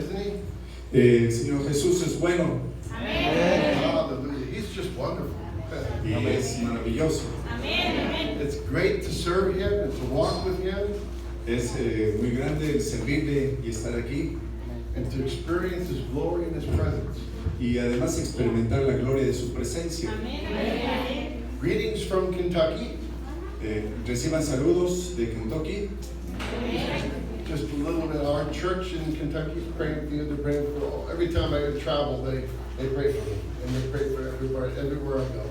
Isn't he? El Señor Jesús es bueno. Amen. Hallelujah. He's just wonderful. Y es maravilloso. It's great to serve him and to walk with him Es muy grande el servirle y estar aquí. and to experience his glory and his presence. Y además experimentar la gloria de su presencia. Greetings from Kentucky. Reciban saludos de Kentucky. Just a little bit. Our church in Kentucky is praying for you. They're praying for all. Every time I travel, they pray for me. And they pray for everybody, everywhere I go.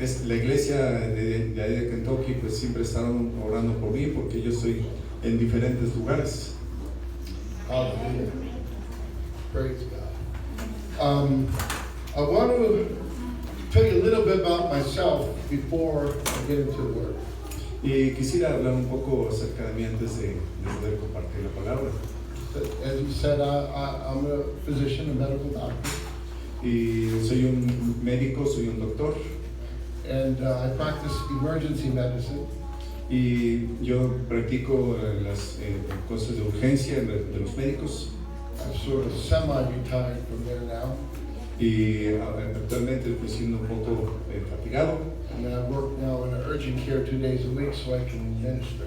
Es la iglesia de allá de Kentucky, pues siempre están orando por mí porque yo estoy en diferentes lugares. Hallelujah. Praise God. I want to tell you a little bit about myself before I get into the Word. Y quisiera hablar un poco acerca de mí antes de poder compartir la palabra. As you said, I'm a physician, a medical doctor, Y soy un médico, soy un doctor. and I practice emergency medicine. Y yo practico las cosas de urgencia de los médicos. I'm sort of semi-retired from there now, Y actualmente estoy siendo un poco fatigado. and I work now in urgent care 2 days a week so I can minister.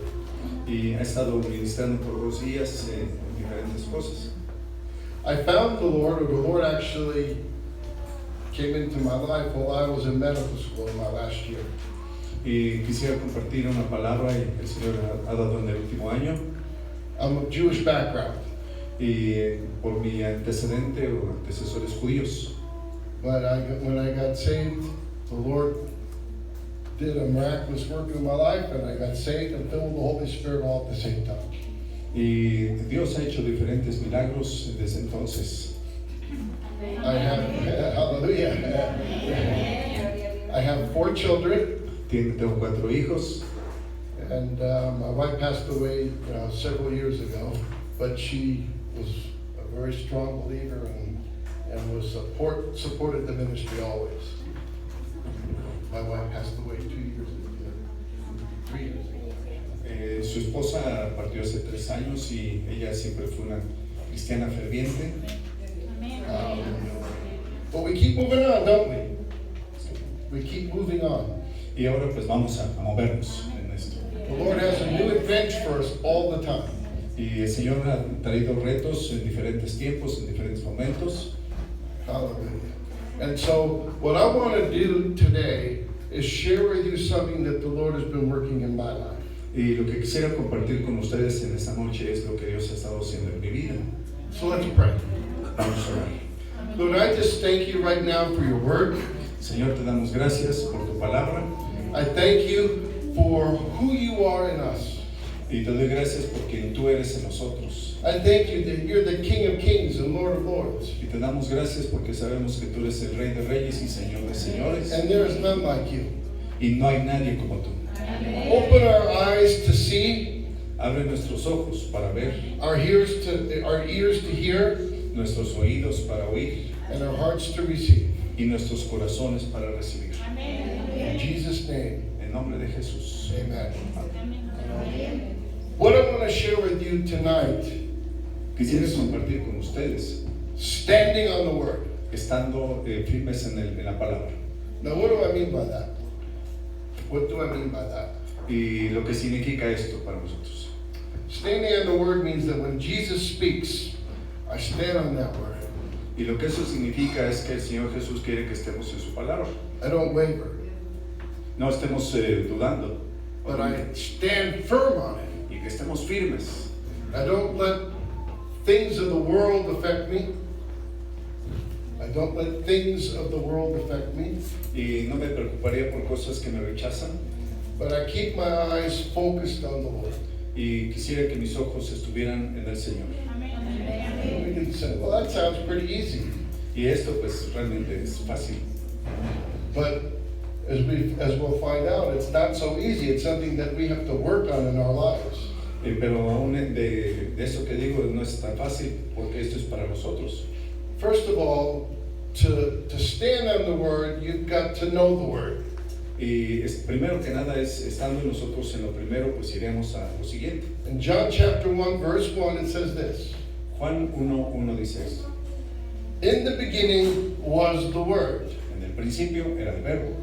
Y he estado ministrando por 2 días diferentes cosas. I found the Lord, or the Lord actually came into my life while I was in medical school in my last year. Y quisiera compartir una palabra y el Señor ha dado en el último año. I'm of Jewish background, Y por mi antecedente o antecesores judíos. but when I got saved, the Lord did a miraculous work in my life, and I got saved and filled with the Holy Spirit all at the same time. Y Dios ha hecho diferentes milagros desde entonces. I have, hallelujah, I have 4 children, Tengo 4 hijos. and my wife passed away several years ago, but she was a very strong believer and was supported the ministry always. My wife passed away 2 years ago, 3 years ago. Su esposa partió hace 3 años y ella siempre fue una cristiana ferviente. But we keep moving on, don't we? We keep moving on. Y ahora pues vamos a movernos en esto. The Lord has a new adventure for us all the time. Y el Señor ha traído retos en diferentes tiempos, en diferentes momentos. Hallelujah. And so what I want to do today is share with you something that the Lord has been working in my life. Y lo que quisiera compartir con ustedes en esta noche es lo que Dios ha estado haciendo en mi vida. So let's pray. Vamos a orar. Lord, I just thank you right now for your word. Señor, te damos gracias por tu palabra. I thank you for who you are in us. Y te doy gracias por quien tú eres en nosotros. I thank you that you're the King of Kings and Lord of Lords. Y te damos gracias porque sabemos que tú eres el Rey de Reyes y Señor de Señores. And there is none like you. Y no hay nadie como tú. Open our eyes to see, Abre nuestros ojos para ver, our ears to hear, nuestros oídos para oír and our hearts to receive. y nuestros corazones para recibir. In Jesus' name, En nombre de Jesús. amen. What I want to share with you tonight, Quisiera compartir con ustedes, standing on the word. estando firmes en la palabra. Now, what do I mean by that? What do I mean by that? Y lo que significa esto para nosotros. Standing on the word means that when Jesus speaks, I stand on that word. Y lo que eso significa es que el Señor Jesús quiere que estemos en su palabra. I don't waver, No estemos dudando, but I stand firm on it. y que estemos firmes. I don't let things of the world affect me. I don't let things of the world affect me, Y no me preocuparía por cosas que me rechazan. but I keep my eyes focused on the Lord. Y quisiera que mis ojos estuvieran en el Señor. And we can say, well, that sounds pretty easy. Y esto pues realmente es fácil. But as we'll find out, it's not so easy. It's something that we have to work on in our lives. Pero aún de eso que digo no es tan fácil porque esto es para nosotros. First of all, to stand on the word, you've got to know the word. Y primero que nada es estando nosotros en lo primero, pues iremos a lo siguiente. In John chapter 1, verse 1, it says this. Juan 1:1 dice esto. In the beginning was the Word, En el principio era el verbo,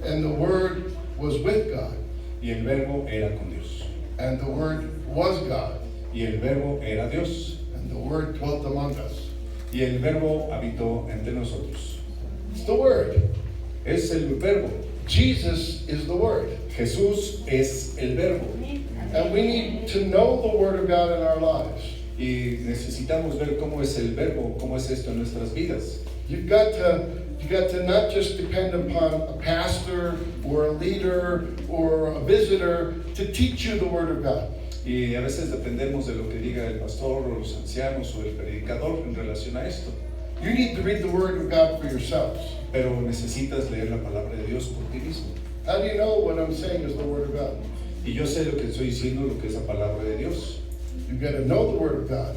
and the Word was with God, y el verbo era con Dios, and the Word was God, y el verbo era Dios, and the Word dwelt among us. y el verbo habitó entre nosotros. It's the Word. Es el verbo. Jesus is the Word. Jesús es el verbo. And we need to know the Word of God in our lives. Y necesitamos ver cómo es el verbo, cómo es esto en nuestras vidas. You've got to not just depend upon a pastor or a leader or a visitor to teach you the Word of God. Y a veces dependemos de lo que diga el pastor o los ancianos o el predicador en relación a esto. You need to read the Word of God for yourselves. Pero necesitas leer la palabra de Dios por ti mismo. How do you know what I'm saying is the Word of God? Y yo sé lo que estoy diciendo, lo que es la palabra de Dios. You've got to know the Word of God.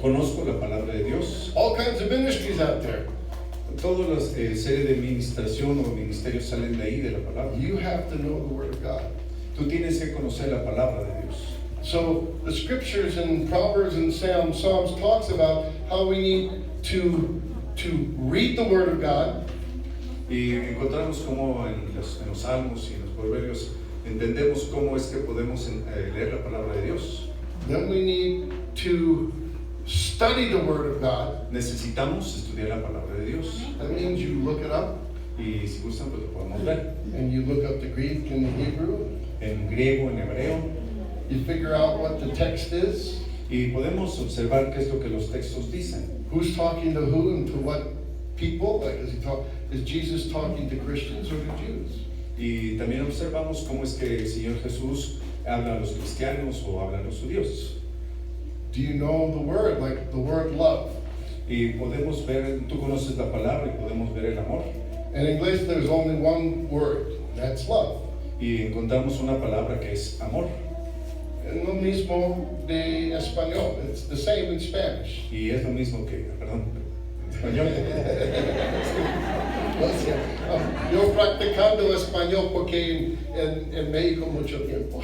Conozco la palabra de Dios. All kinds of ministries out there. Todas las series de administración o ministerios salen de ahí, de la palabra. You have to know the Word of God. Tú tienes que conocer la palabra de Dios. So the scriptures in Proverbs and Psalms talks about how we need to read the Word of God. Y encontramos cómo en los salmos y en los proverbios entendemos cómo es que podemos leer la palabra de Dios. Then we need to study the Word of God. Necesitamos estudiar la palabra de Dios. That means you look it up Y si gustan, pues lo podemos ver. and you look up the Greek and the Hebrew. En griego, en hebreo. You figure out what the text is, Y podemos observar qué es lo que los textos dicen. who's talking to who and to what people. Like, is Jesus talking to Christians or to Jews? Y también observamos cómo es que el Señor Jesús habla a los cristianos o habla a los judíos. Do you know the word, like the word love? Y podemos ver, tú conoces la palabra y podemos ver el amor. In English, there's only one word, that's love. Y encontramos una palabra que es amor. Es lo mismo de español. It's the same in Spanish. Y es lo mismo que, perdón, en español. Yo practicando español porque en México mucho tiempo.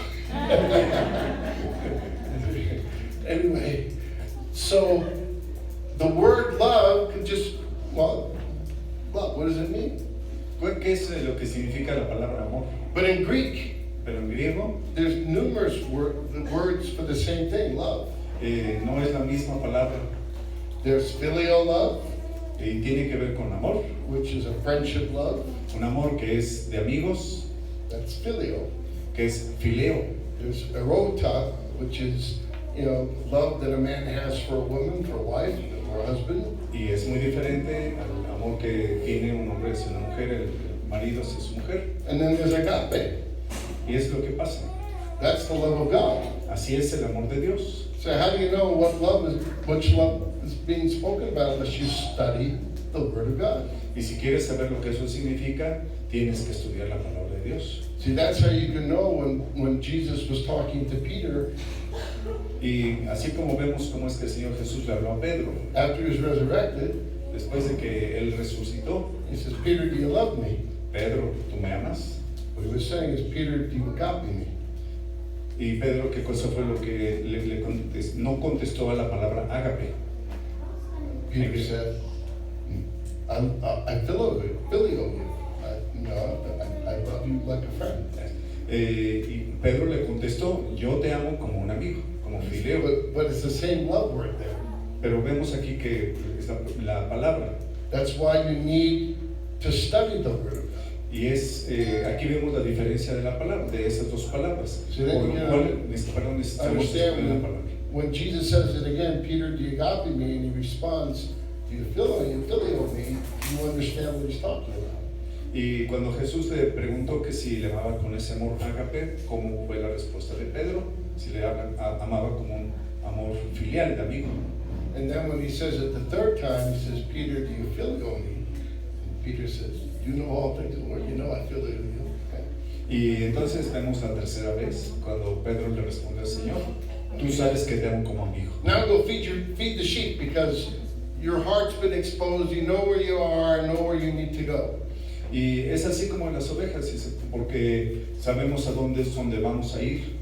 Anyway, so the word love could just, well, love, what does it mean? ¿Qué es lo que significa la palabra amor? But in Greek, Pero en griego there's numerous words for the same thing, love. no es la misma palabra There's filial love, y tiene que ver con amor. which is a friendship love. Un amor que es de amigos, That's filial. que es fileo. There's erota, which is, love that a man has for a woman, for a wife, for a husband. Y es muy diferente al amor que tiene un hombre hacia una mujer, el marido hacia su mujer. And then there's agape. Y es lo que pasa. That's the love of God. Así es el amor de Dios. So how do you know which love is being spoken about unless you study the Word of God? Y si quieres saber lo que eso significa, tienes que estudiar la palabra de Dios. See, that's how you can know when Jesus was talking to Peter Y así como vemos cómo es que el Señor Jesús le habló a Pedro, after he was resurrected. después de que Él resucitó, He says, Peter, do you love me? Pedro, ¿tú me amas? What he was saying is, Peter, do you agape me? Y Pedro, ¿qué cosa fue lo que no contestó a la palabra ágape? Peter said, I phileo you. I love you like a friend. Y Pedro le contestó, yo te amo como un amigo, como fileo. But it's the same love word there. Pero vemos aquí que es la palabra. That's why you need to study the Word of God. Y aquí vemos la diferencia de la palabra, de esas dos palabras. Sí, Por lo ya. cual, necesitamos estudiar la palabra. When Jesus says it again, Peter, do you agape me? And he responds, do you phileo me? You understand what he's talking about. Y cuando Jesús le preguntó que si le amaba con ese amor ágape, ¿cómo fue la respuesta de Pedro? Si le amaba como un amor filial, de amigo. And then when he says it the third time, he says, Peter, do you phileo me? And Peter says, you know all things, Lord, you know I phileo you. Okay. Y entonces vemos la tercera vez, cuando Pedro le responde al Señor, tú sabes que te amo como amigo. Now go feed the sheep because your heart's been exposed. You know where you are, know where you need to go. Y es así como en las ovejas, porque sabemos a dónde es donde vamos a ir.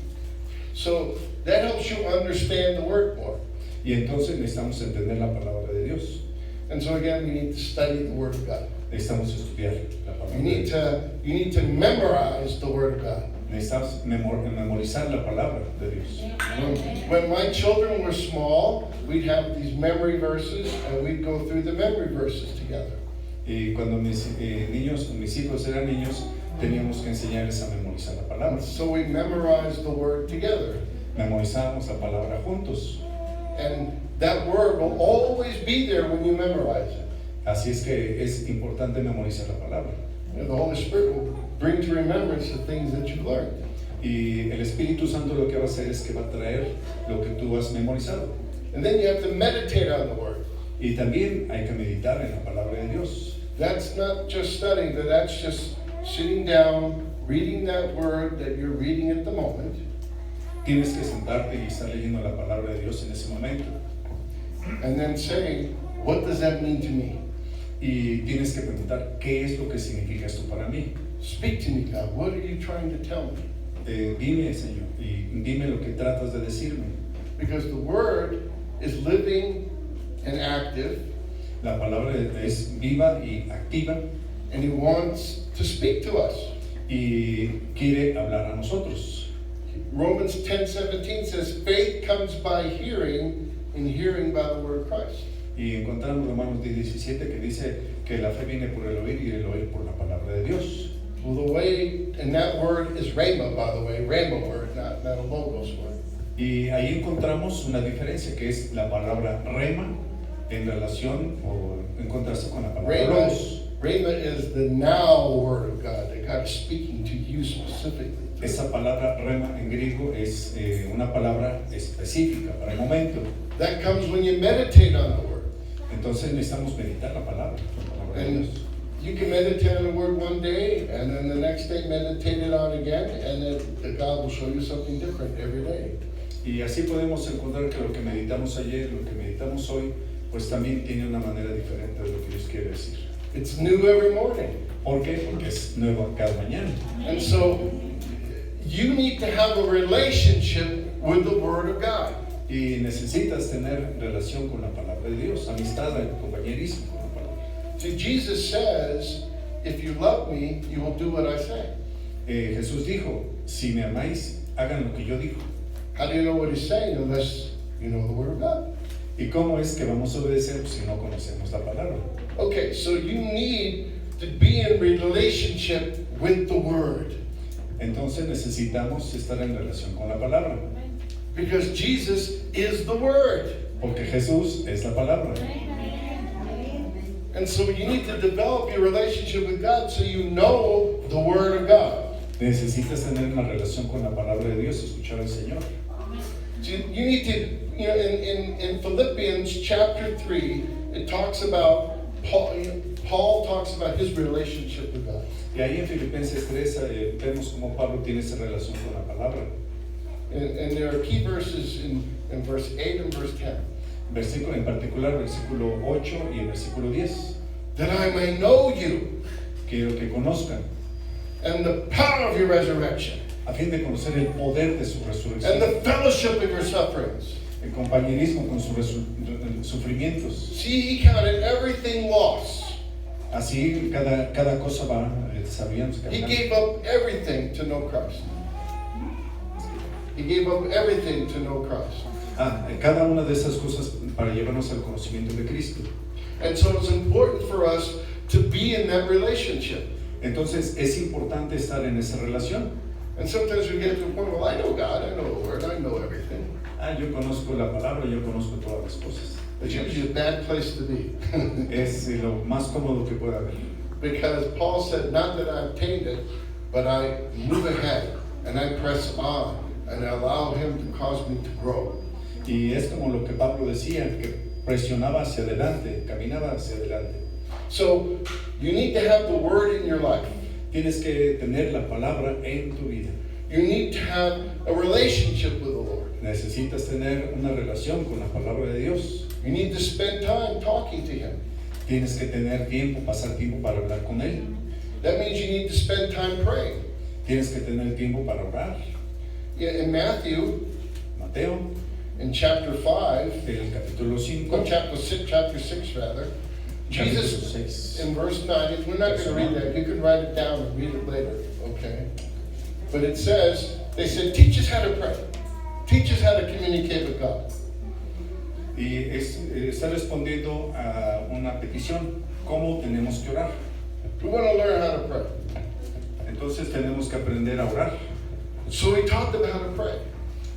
So that helps you understand the word more. Y entonces necesitamos entender la palabra de Dios. And so again, we need to study the Word of God. Necesitamos estudiar la palabra You de need Dios. to memorize the Word of God. Necesitamos memorizar la palabra de Dios. When my children were small, we'd have these memory verses, and we'd go through the memory verses together. Y cuando mis hijos eran niños, teníamos que enseñarles a memorizar la palabra. So we memorized the Word together. Memorizábamos la palabra juntos. And that Word will always be there when you memorize it. Así es que es importante memorizar la palabra. And the Holy Spirit will bring to remembrance the things that you've learned. Y el Espíritu Santo lo que va a hacer es que va a traer lo que tú has memorizado. And then you have to meditate on the Word. Y también hay que meditar en la palabra de Dios. That's not just studying, but that's just sitting down, reading that Word that you're reading at the moment. Tienes que sentarte y estar leyendo la palabra de Dios en ese momento. And then saying, what does that mean to me? Y tienes que preguntar, ¿qué es lo que significa esto para mí? Speak to me, God. What are you trying to tell me? Dime, Señor, y dime lo que tratas de decirme. Because the Word is living and active, La palabra es viva y activa and He wants to speak to us. y quiere hablar a nosotros. Romans 10:17 says, faith comes by hearing, and hearing by the word of Christ. Y encontramos Romanos 10:17 que dice que la fe viene por el oír y el oír por la palabra de Dios. Well, the way, and that word is rhema, by the way, rhema word, not a logos word. Y ahí encontramos una diferencia que es la palabra rema en relación o en contraste con la palabra logos. Rhema is the now word of God, that God is speaking to you specifically. Esa palabra rema en griego es una palabra específica para el momento. That comes when you meditate on the word. Entonces necesitamos meditar la palabra de And Dios. you can meditate on the word one day, and then the next day meditate it on again, and then God will show you something different every day. Y así podemos encontrar que lo que meditamos ayer, lo que meditamos hoy, pues también tiene una manera diferente de lo que Dios quiere decir. It's new every morning. ¿Por qué? Porque es nuevo cada mañana. And so you need to have a relationship with the Word of God. Y necesitas tener relación con la palabra de Dios, amistad, compañerismo con la palabra. See, Jesus says, if you love me, you will do what I say. Jesús dijo, si me amáis, hagan lo que yo digo. How do you know what He's saying unless you know the Word of God? ¿Y cómo es que vamos a obedecer si no conocemos la palabra? Okay, so you need to be in relationship with the Word. Entonces necesitamos estar en relación con la palabra, Because Jesus is the Word. porque Jesús es la palabra. And so you need to develop your relationship with God so you know the Word of God. Necesitas tener una relación con la palabra de Dios, escuchar al Señor. So you need to, you know, in Philippians chapter 3, it talks about, Paul talks about his relationship with God. Y ahí en Filipenses 3 vemos cómo Pablo tiene esa relación con la palabra. And there are key verses in verse 8 and verse 10. Versículo, en particular, versículo 8 y el versículo 10. That I may know you Quiero que conozcan, and the power of your resurrection a fin de conocer el poder de su and resurrección, the fellowship of your sufferings. el compañerismo con sus sufrimientos. See, he counted everything lost. Así cada cosa va desarrollándose. He caminando. gave up everything to know Christ. He gave up everything to know Christ. Cada una de esas cosas para llevarnos al conocimiento de Cristo. And so it's important for us to be in that relationship. Entonces es importante estar en esa relación. And sometimes we get to the point, well, I know God, I know the Word, I know everything. Yo conozco la palabra, yo conozco todas las cosas. It's usually a bad place to be. Es lo más cómodo que pueda haber. Because Paul said, not that I obtained it, but I move ahead and I press on and I allow Him to cause me to grow. Y es como lo que Pablo decía, que presionaba hacia adelante, caminaba hacia adelante. So you need to have the Word in your life. Tienes que tener la palabra en tu vida. You need to have a relationship with the Lord. Necesitas tener una relación con la palabra de Dios. You need to spend time talking to Him. Tienes que tener tiempo, pasar tiempo para hablar con Él. That means you need to spend time praying. Tienes que tener tiempo para orar. In Matthew, Mateo, in chapter 5, el capítulo 5, no, chapter 6 rather, capítulo Jesus, 6. in verse 9, we're not going to read that, you can write it down and read it later, okay? But it says, they said, teach us how to pray. Teach us how to communicate with God. Y está respondiendo a una petición, ¿cómo tenemos que orar? We want to learn how to pray. Entonces tenemos que aprender a orar. So he taught them how to pray.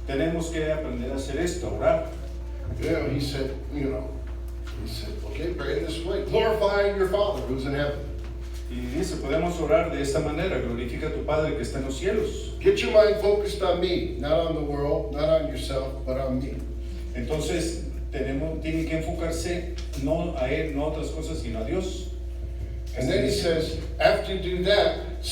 Tenemos que aprender a hacer esto, a orar. You know, he said, okay, pray in this way. Glorify your Father who's in heaven. Y dice, podemos orar de esta manera, glorifica a tu Padre que está en los cielos. Get your mind focused on me, not on the world, not on yourself, but on me. Entonces, tienen que enfocarse no a Él, no a otras cosas, sino a Dios. And then he says, after you do that,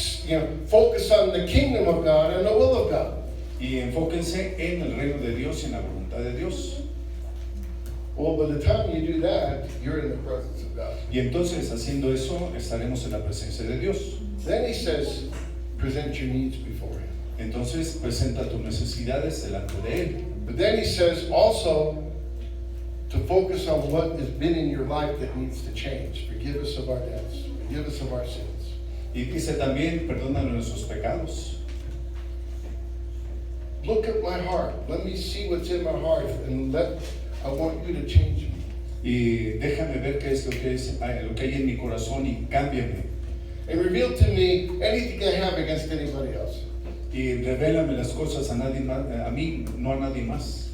focus on the kingdom of God and the will of God. Y enfóquense en el reino de Dios y en la voluntad de Dios. Well, by the time you do that, you're in the presence of God. Y entonces, haciendo eso, estaremos en la presencia de Dios. Then he says, present your needs before him. Entonces, presenta tus necesidades delante de Él. But then he says also to focus on what has been in your life that needs to change. Forgive us of our debts. Forgive us of our sins. Y dice también, perdónanos nuestros pecados. Look at my heart. Let me see what's in my heart, and I want you to change me. Y déjame ver qué es lo que hay en mi corazón y cámbiame. And reveal to me anything I have against anybody else. Y revélame las cosas a nadie más, a mí, no a nadie más.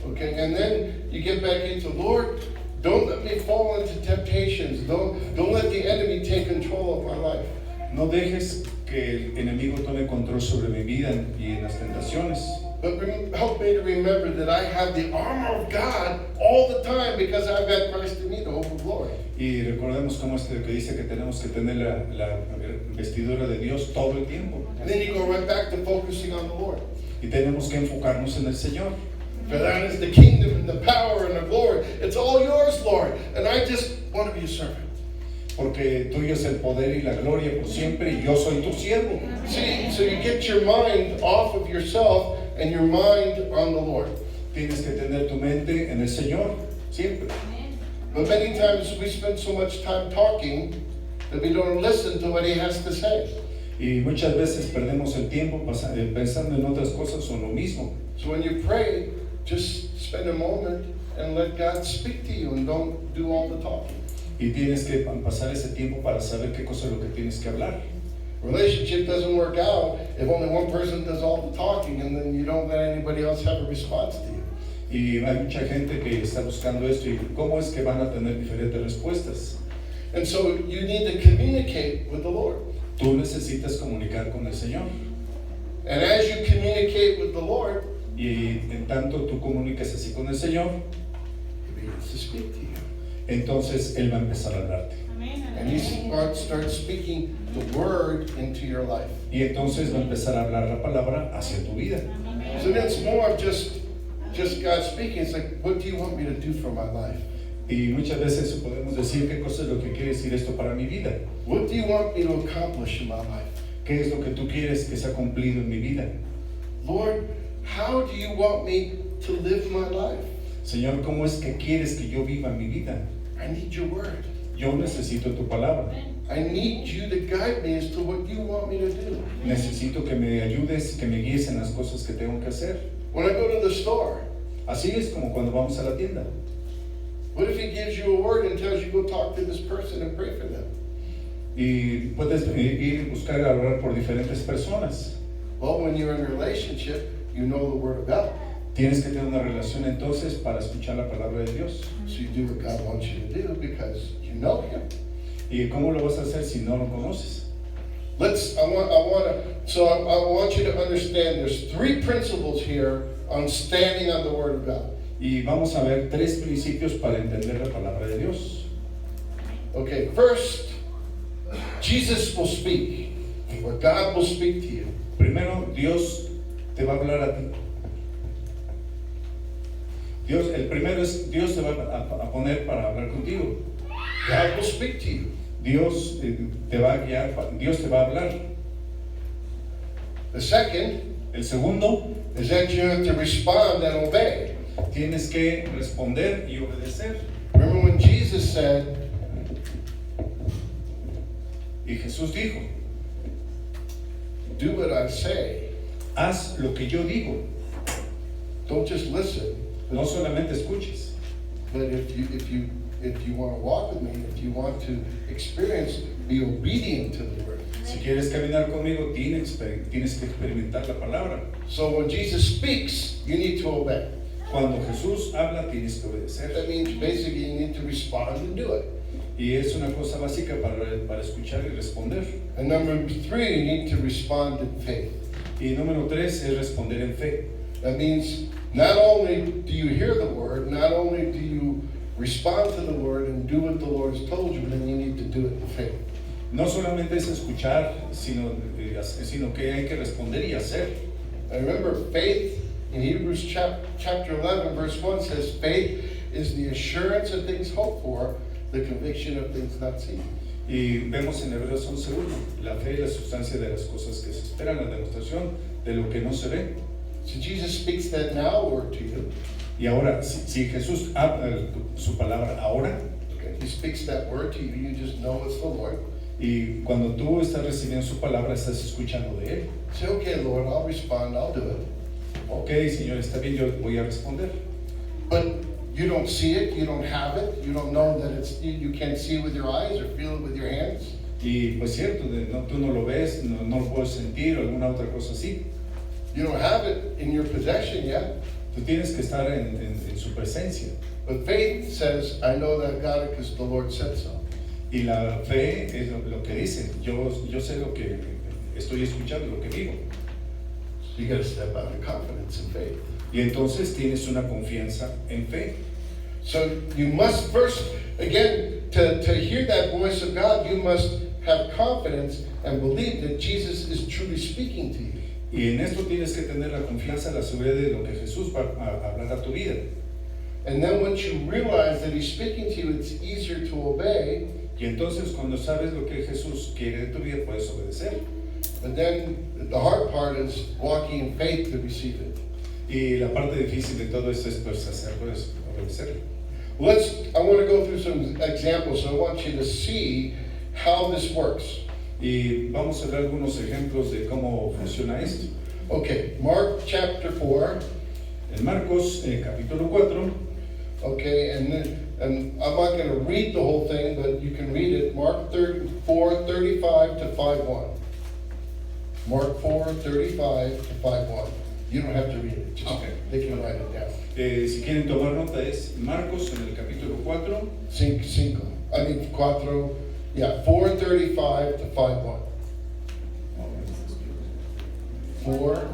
Okay, and then you get back into, Lord, don't let me fall into temptations. Don't let the enemy take control of my life. No dejes que el enemigo tome control sobre mi vida y en las tentaciones. But help me to remember that I have the armor of God all the time because I've got Christ in me, the hope of glory. Y recordemos cómo es que dice que tenemos que tener la vestidura de Dios todo el tiempo. And then you go right back to focusing on the Lord. Y tenemos que enfocarnos en el Señor. For that is the kingdom and the power and the glory. It's all yours, Lord. And I just want to be a servant. Porque tuyo es el poder y la gloria por siempre y yo soy tu siervo. See, so you get your mind off of yourself and your mind on the Lord. Tienes que tener tu mente en el Señor, siempre. But many times we spend so much time talking that we don't listen to what he has to say. Y muchas veces perdemos el tiempo pensando en otras cosas o lo mismo. So when you pray, just spend a moment and let God speak to you and don't do all the talking. Y tienes que pasar ese tiempo para saber qué cosa es lo que tienes que hablar. Relationship doesn't work out if only one person does all the talking and then you don't let anybody else have a response to you. Y hay mucha gente que está buscando esto y cómo es que van a tener diferentes respuestas. And so you need to communicate with the Lord. Tú necesitas comunicar con el Señor. And as you communicate with the Lord, Y en tanto tú comunicas así con el Señor, he begins to speak to you. entonces Él va a empezar a hablarte. And he starts speaking the word into your life. Y entonces va a empezar a hablar la palabra hacia tu vida. So it's more of just God speaking. It's like, what do you want me to do for my life? Y muchas veces podemos decir qué cosa es lo que quiere decir esto para mi vida. What do you want me to accomplish in my life? ¿Qué es lo que tú quieres que sea cumplido en mi vida? Lord, how do you want me to live my life? Señor, ¿cómo es que quieres que yo viva mi vida? I need your word. Yo necesito tu palabra. I need you to guide me as to what you want me to do. Necesito que me ayudes, que me guíes en las cosas que tengo que hacer. When I go to the store, Así es como cuando vamos a la tienda. what if he gives you a word and tells you go talk to this person and pray for them? Y puedes ir y buscar hablar por diferentes personas. Well, when you're in a relationship, you know the word of God. Tienes que tener una relación entonces para escuchar la palabra de Dios. So you do what God wants you to do because you know him. ¿Y cómo lo vas a hacer si no lo conoces? I want you to understand there's 3 principles here on standing on the word of God. Y vamos a ver 3 principios para entender la palabra de Dios. Okay, first, Jesus will speak, or God will speak to you. Primero, Dios te va a hablar a ti. El primero es Dios te va a poner para hablar contigo. God will speak to you. Dios te va a guiar, Dios te va a hablar. The second El segundo is that you have to respond and obey. tienes que responder y obedecer. Remember when Jesus said, Y Jesús dijo, do what I say. haz lo que yo digo, Don't just listen, no solamente escuches. but if you want to walk with me, if you want to experience, be obedient to the word. Si quieres caminar conmigo, tienes que experimentar la palabra. So when Jesus speaks, you need to obey. Cuando Jesús habla, tienes que obedecer. That means basically you need to respond and do it. Y es una cosa básica para escuchar y responder. And number 3, you need to respond in faith. Y número 3 es responder en fe. That means not only do you hear the word, not only do you respond to the word and do what the Lord has told you, but then you need to do it in faith. No solamente es escuchar, sino que hay que responder y hacer. And remember, faith in Hebrews chapter 11, verse 1 says, faith is the assurance of things hoped for, the conviction of things not seen. Y vemos en Hebreos 11:1, la fe es la sustancia de las cosas que se esperan, la demostración de lo que no se ve. So Jesus speaks that now word to you. Y ahora, si Jesús habla su palabra ahora, Okay. He speaks that word to you, you just know it's the Lord. y cuando tú estás recibiendo su palabra, estás escuchando de Él. Say, okay, Lord, I'll respond, I'll do it. Ok, Señor, está bien, yo voy a responder. But you don't see it, you don't have it, you don't know that you can't see it with your eyes or feel it with your hands. Y pues cierto, tú no lo ves, no lo puedes sentir, o alguna otra cosa así. You don't have it in your possession yet. Tú tienes que estar en su presencia. But faith says, I know that I got it because the Lord said so. Y la fe es lo que dice. Yo sé lo que estoy escuchando, lo que digo. You got to step out of confidence in faith. Y entonces tienes una confianza en fe. So you must first, again, to hear that voice of God, you must have confidence and believe that Jesus is truly speaking to you. Y en esto tienes que tener la confianza, la seguridad de lo que Jesús va a hablar a tu vida. And then once you realize that He's speaking to you, it's easier to obey. Y entonces cuando sabes lo que Jesús quiere de tu vida, puedes obedecer. But then the hard part is walking in faith to receive it. Y la parte difícil de todo esto es pues obedecer. I want to go through some examples, so I want you to see how this works. Y vamos a ver algunos ejemplos de cómo funciona esto. Okay, Mark chapter 4. En Marcos capítulo 4, Okay, and I'm not going to read the whole thing, but you can read it. Mark 4:35 to 5:1. Mark 4:35 to 5:1. You don't have to read it. Just Okay. they can write it down. si quieren tomar nota es Marcos en el capítulo 4, 4:35 to 5:1. 4,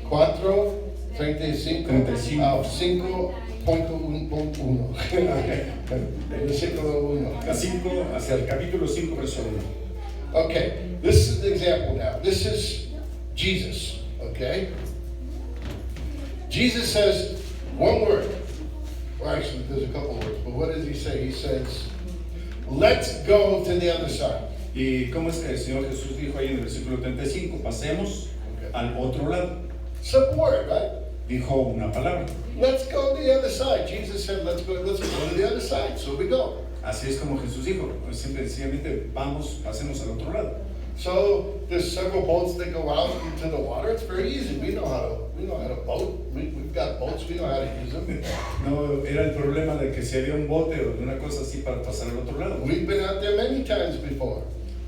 4:35 a 5.1. Versículo 1. a 5, hacia el capítulo 5, verso 1. Okay, this is the example now. This is Jesus, okay? Jesus says one word. Well, actually, there's a couple words, but what does He say? He says, let's go to the other side. ¿Y cómo es que el Señor Jesús dijo ahí en el versículo 35? Pasemos al otro lado. Simple word, right? Dijo una palabra. Let's go to the other side. Jesus said, let's go to the other side. So we go. Así es como Jesús dijo. Simple y sencillamente pasemos al otro lado. So there's several boats that go out into the water. It's very easy. We know how to boat. We've got boats. We know how to use them. No era el problema de que si había un bote o de una cosa así para pasar al otro lado. We've been out there many times before.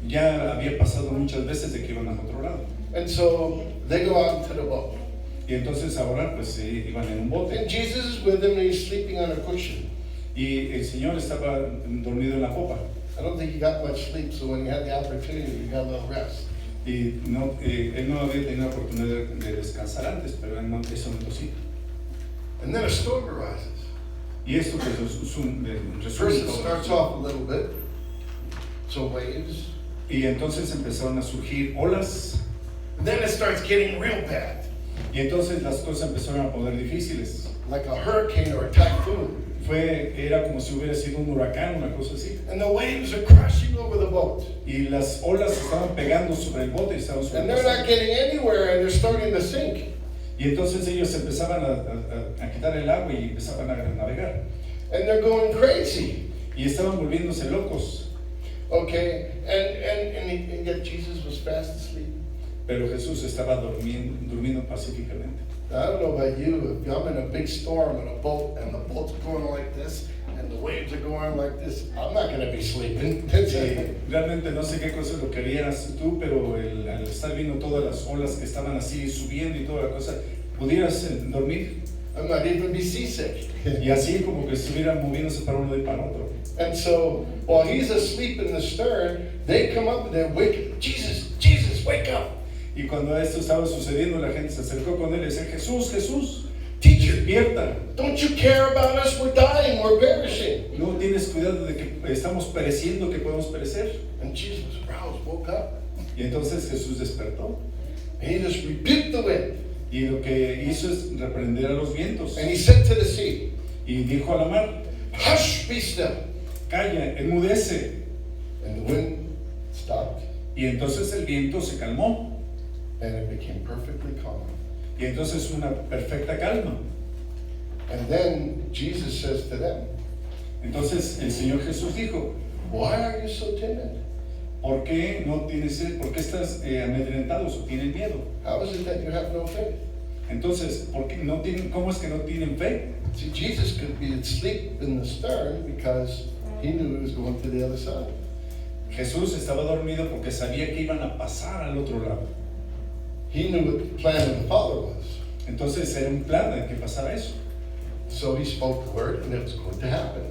Ya había pasado muchas veces de que iban al otro lado. And so they go out into the boat. Y entonces ahora pues iban en un bote. And Jesus is with them and He's sleeping on a cushion. Y el Señor estaba dormido en la popa. I don't think He got much sleep, so when He had the opportunity, He got a little rest. Y no, él no había tenido la oportunidad de descansar antes, pero en ese momento sí. And then a storm arises. Y esto pues es un First it resumen. starts off a little bit. So waves. Y entonces empezaron a surgir olas. And then it starts getting real bad. Y entonces las cosas empezaron a poner difíciles. Like a hurricane or a typhoon. Era como si hubiera sido un huracán, una cosa así. And the waves are crashing over the boat. Y las olas estaban pegando sobre el bote y estaban And they're not getting anywhere and they're starting to sink. Y entonces ellos empezaban a quitar el agua y empezaban a navegar. And they're going crazy. Y estaban volviéndose locos. Okay, and yet Jesus was fast asleep. Pero Jesús estaba durmiendo pacíficamente. I don't know about you, if I'm in a big storm in a boat and the boat's going like this and the waves are going like this, I'm not going to be sleeping. Realmente no sé qué cosa lo querías tú, pero al estar viendo todas las olas que estaban así subiendo y toda la cosa, pudieras dormir. I might even be seasick. Y así como que estuvieran moviéndose para uno y para otro. And so, while he's asleep in the stern, they come up and they wake, Jesus, Jesus, wake up. Y cuando esto estaba sucediendo, la gente se acercó con él y decía, Jesús, Jesús, Teacher, despierta. don't you care about us? We're dying, we're perishing. No tienes cuidado de que estamos pereciendo, que podemos perecer. And Jesus was roused, woke up. Y entonces Jesús despertó. And he just rebuked the wind. Y lo que hizo es reprender a los vientos. And he said to the sea, Y dijo a la mar, hush, be still. calla, enmudece. And the wind stopped. Y entonces el viento se calmó. And it became perfectly calm. Y entonces una perfecta calma. And then Jesus says to them, Entonces el Señor Jesús dijo, why are you so timid? ¿por qué estás amedrentados o tienen miedo? How is it that you have no faith? Entonces, ¿cómo es que no tienen fe? See, Jesus could be asleep in the stern because he knew he was going to the other side. Jesús estaba dormido porque sabía que iban a pasar al otro lado. He knew what the plan of the Father was. Entonces era un plan de que pasara eso. So he spoke the word and it was going to happen.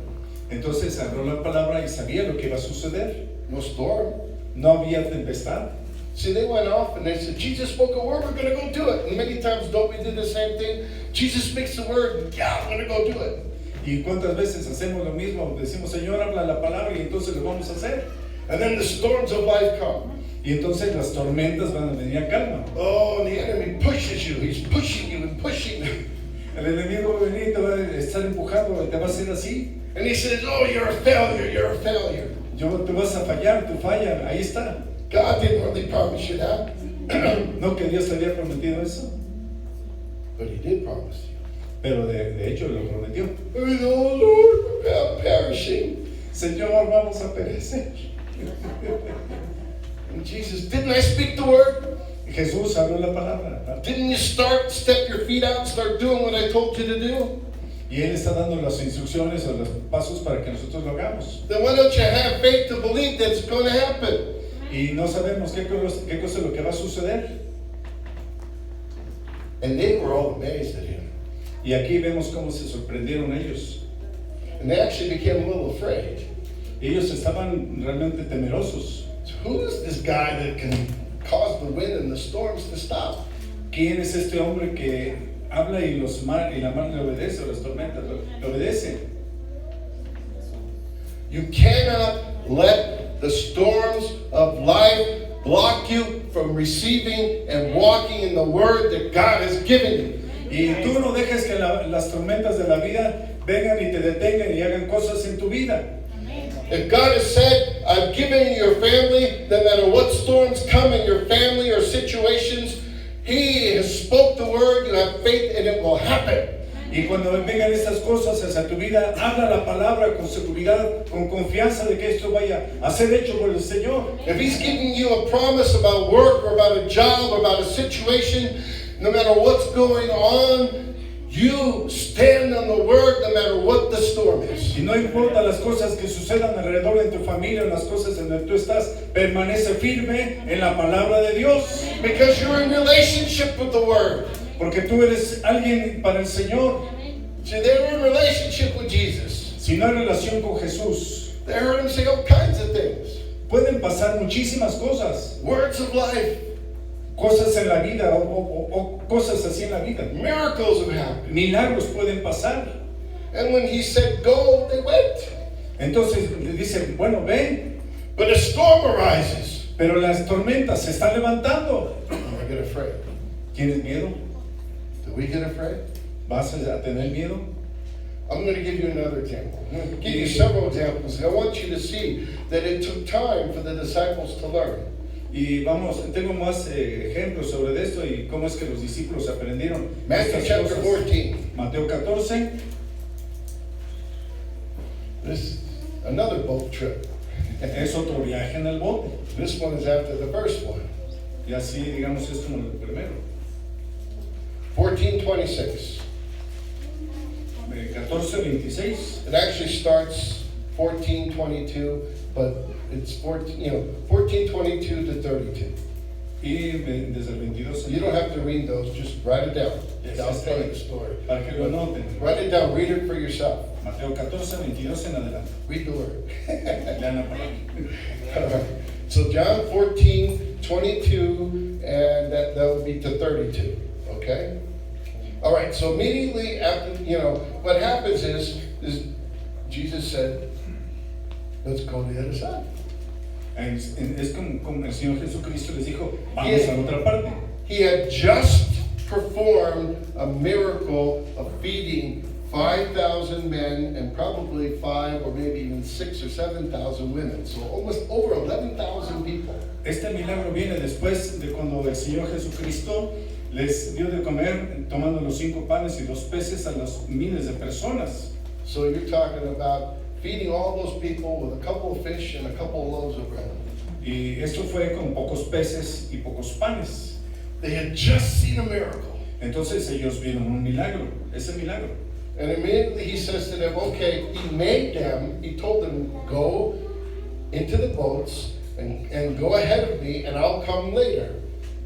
Entonces habló la palabra y sabía lo que iba a suceder. No storm. No había tempestad. See, they went off and they said, Jesus spoke a word, we're going to go do it. And many times, don't we do the same thing? Jesus speaks the word, yeah, I'm going to go do it. ¿Y cuántas veces hacemos lo mismo? Decimos, Señor, habla la palabra y entonces lo vamos a hacer. And then the storms of life come. Y entonces las tormentas van a venir a calma. Oh, and the enemy pushes you. He's pushing you and pushing you. El enemigo va a venir, te va a estar empujando, te va a hacer así. And he says, oh, you're a failure, you're a failure. Te vas a fallar, tú falla, ahí está. God didn't really promise you that. No que Dios te había prometido eso, But he did promise you. pero de hecho lo prometió. Oh, Lord, we're perishing. Señor, vamos a perecer. And Jesus, didn't I speak the word? Jesús habló la palabra. Didn't you step your feet out and start doing what I told you to do? Y Él está dando las instrucciones o los pasos para que nosotros lo hagamos. Then why don't you have faith to believe that it's going to happen? Y no sabemos qué cosa es lo que va a suceder. And they were all amazed at him. Y aquí vemos cómo se sorprendieron ellos. And they actually became a little afraid. Ellos estaban realmente temerosos. So who is this guy that can cause the wind and the storms to stop? ¿Quién es este hombre que habla y la mar le obedece o las tormentas le obedecen? You cannot let the storms of life block you from receiving and walking in the word that God has given you. Y tú no dejes que las tormentas de la vida vengan y te detengan y hagan cosas en tu vida. If God has said, I've given you your family, no matter what storms come in your family or situations, He has spoke the word, you have faith, and it will happen. Y cuando vengan estas cosas hacia tu vida, habla la palabra con seguridad, con confianza de que esto vaya a ser hecho por el Señor. If He's giving you a promise about work or about a job or about a situation, no matter what's going on, you stand on the word no matter what the storm is. Y no importa las cosas que sucedan alrededor de tu familia, las cosas en donde tú estás, permanece firme en la palabra de Dios. Because you're in relationship with the word. Porque tú eres alguien para el Señor. See, they were in relationship with Jesus. Si no hay relación con Jesús, They heard Him say all kinds of things. pueden pasar muchísimas cosas. Words of life. Cosas en la vida o cosas así en la vida. Miracles have happened. Milagros pueden pasar. And when He said go, they went. Entonces le dice, bueno, ven, But a storm arises. pero las tormentas se están levantando. I get afraid. ¿Tienes miedo? Do we get afraid? ¿Vas a tener miedo? I'm going to give you another example. I'm going to give you several examples. I want you to see that it took time for the disciples to learn. Y tengo más ejemplos sobre esto y cómo es que los discípulos aprendieron Matthew estas chapter cosas. 14. Mateo 14, This is another boat trip. es otro viaje en el bote. This one is after the first one. Y así, digamos, es como el primero. 14:26. 14:26. It actually starts 14:22, but it's 14:22 to 32. Y desde el 22. You don't have to read those, just write it down. Yes, I'll yes, tell you right. the story. Para que lo noten. Write it down, read it for yourself. Mateo 14:22 en adelante. Read the word. Lean la palabra. All right. So John 14:22, and that would be to 32. Okay? All right, so immediately after, what happens is Jesus said, let's go to the other side. Es como el Señor Jesucristo les dijo, vamos a la otra parte. He had just performed a miracle of feeding 5,000 men and probably 5 or maybe even 6 or 7,000 women. So almost over 11,000 people. Este milagro viene después de cuando el Señor Jesucristo les dio de comer tomando los 5 panes y 2 peces a las miles de personas. So you're talking about feeding all those people with a couple of fish and a couple of loaves of bread. Y esto fue con pocos peces y pocos panes. They had just seen a miracle. Entonces ellos vieron un milagro, ese milagro. And immediately he says to them, okay, he told them, go into the boats and go ahead of me and I'll come later.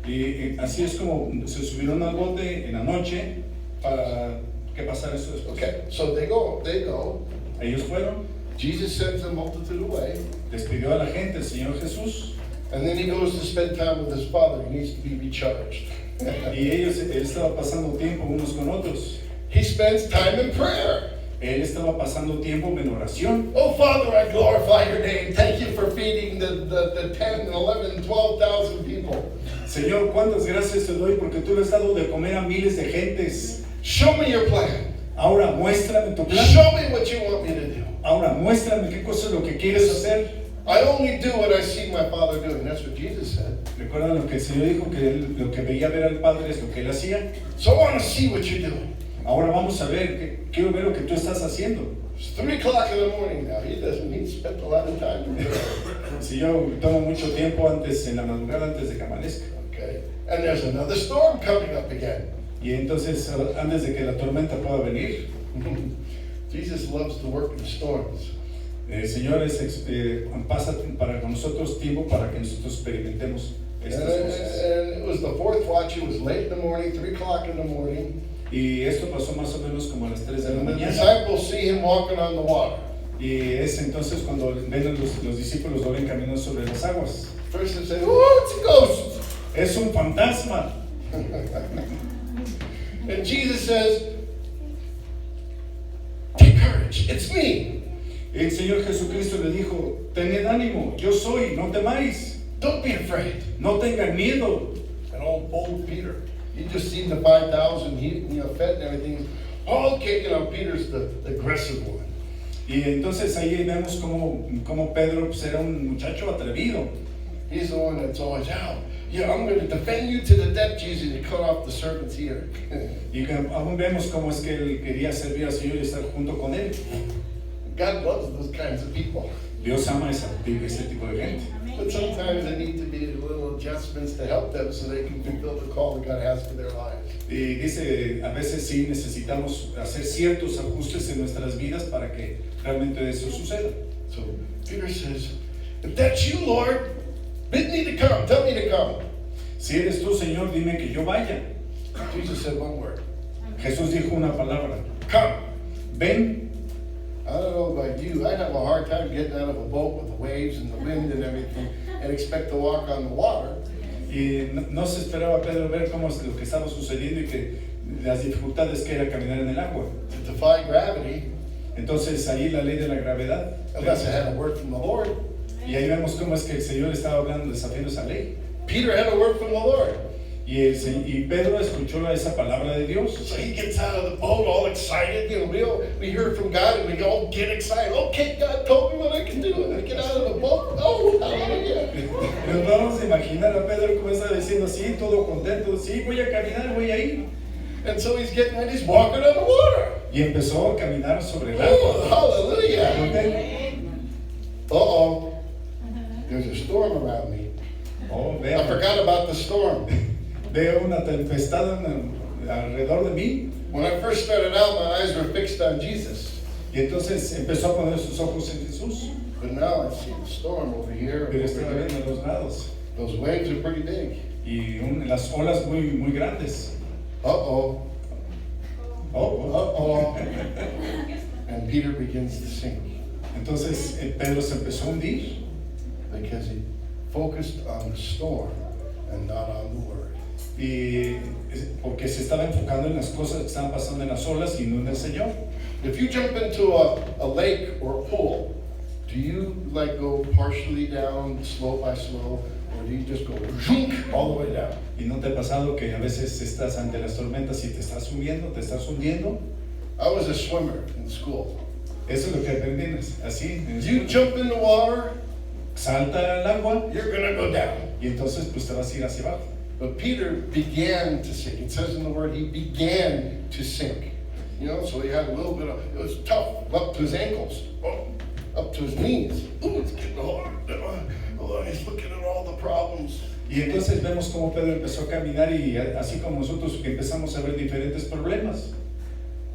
Y así es como se subieron al bote en la noche para que pasara eso después. Okay, so they go. Ellos fueron, Jesus sends the multitude away. despidió a la gente el Señor Jesús And then he goes to spend time with his father. He needs to be recharged. y él estaba pasando tiempo unos con otros. He spends time in prayer. Él estaba pasando tiempo en oración. Oh, Father, I glorify your name. Thank you for feeding the 10, 11, 12,000 people. Señor, cuántas gracias te doy porque tú le has dado de comer a miles de gentes. Show me your plan. Ahora muéstrame tu plan. Show me what you want me to do. Ahora muéstrame qué cosa es lo que quieres hacer. I only do what I see my Father doing. That's what Jesus said. Recuerdan lo que el Señor dijo, que lo que veía ver al Padre es lo que él hacía. So I want to see what you're doing. Ahora vamos a ver, quiero ver lo que tú estás haciendo. It's 3 o'clock in the morning now. He spent a lot of time in prayer. Si yo tomo mucho tiempo antes, en la madrugada, antes de que amanezca. Okay. And there's another storm coming up again. Y entonces, antes de que la tormenta pueda venir, Jesus loves to work in storms. el Señor pasa para con nosotros tiempo para que nosotros experimentemos estas cosas. And it was the 4th watch. It was late in the morning, 3 o'clock in the morning. Y esto pasó más o menos como a las 3 de la And the mañana. disciples see him walking on the water. Y es entonces cuando ven los discípulos lo ven caminando sobre las aguas. First they say, oh, it's a ghost. Es un fantasma. And Jesus says, take courage, it's me. El Señor Jesucristo le dijo, tened ánimo, yo soy, no temáis, Don't be afraid. no tengan miedo. And old Peter, he just seen the 5,000 fed and everything. Okay, Peter's the aggressive one. Y entonces ahí vemos como Pedro pues, era un muchacho atrevido. He's the one that's always out. Yeah, I'm going to defend you to the death, Jesus, and cut off the serpent's ear. Y aún vemos cómo es que él quería servir al Señor y estar junto con él. God loves those kinds of people. Dios ama ese tipo de gente. But sometimes there need to be little adjustments to help them so they can fulfill the call that God has for their lives. Y dice, a veces sí necesitamos hacer ciertos ajustes en nuestras vidas para que realmente eso suceda. So Peter says, if that's you, Lord, bid me to come. Tell me to come. Si eres tú, Señor, dime que yo vaya. Jesus said one word. Jesús dijo una palabra. Come. Ven. I don't know about you. I'd have a hard time getting out of a boat with the waves and the wind and everything and expect to walk on the water. Y no se esperaba Pedro ver cómo es lo que estaba sucediendo y que las dificultades que era caminar en el agua. To defy gravity, Entonces ahí la ley de la gravedad. unless I had a word from the Lord. Y ahí vemos cómo es que el Señor estaba hablando, desafiando esa ley. Peter had a word from the Lord. Y Pedro escuchó esa palabra de Dios. So he gets out of the boat all excited. We hear from God and we all get excited. Okay, God told me what I can do. And I get out of the boat. Oh, hallelujah. Nos vamos imaginar a Pedro como está diciendo, sí, todo contento, sí, voy a caminar, voy a ir. And so he's getting ready, he's walking on the water. Y empezó a caminar sobre el Oh, agua. hallelujah. ¿Ok? Uh-oh. There's a storm around me. Oh, I veo, forgot about the storm. veo una tempestad alrededor de mí. When I first started out, my eyes were fixed on Jesus. Y entonces empezó a poner sus ojos en Jesús. But now I see the storm over here. Pero And estaba over viendo here. a los lados. Those waves are pretty big. Y las olas muy, muy grandes. Uh-oh. Oh, oh. Uh-oh. And Peter begins to sink Entonces Pedro se empezó a hundir because he focused on the storm and not on the word. y porque se estaba enfocando en las cosas que estaban pasando en las olas y no en el Señor. If you jump into a lake or a pool, do you like go partially down, slow by slow, or do you just go zhunk all the way down? ¿Y no te ha pasado que a veces estás ante las tormentas y te estás subiendo, te estás hundiendo? I was a swimmer in school. Eso es lo que aprendí así. En You escuela. jump in the water, Salta al agua you're gonna go down. y entonces pues te vas a ir hacia abajo. But Peter began to sink. It says in the word, he began to sink. You know, so he had a little bit of, it was tough, up to his ankles, up to his knees. Oh, it's getting hard. Oh, he's looking at all the problems. Y entonces vemos cómo Pedro empezó a caminar y así como nosotros empezamos a ver diferentes problemas.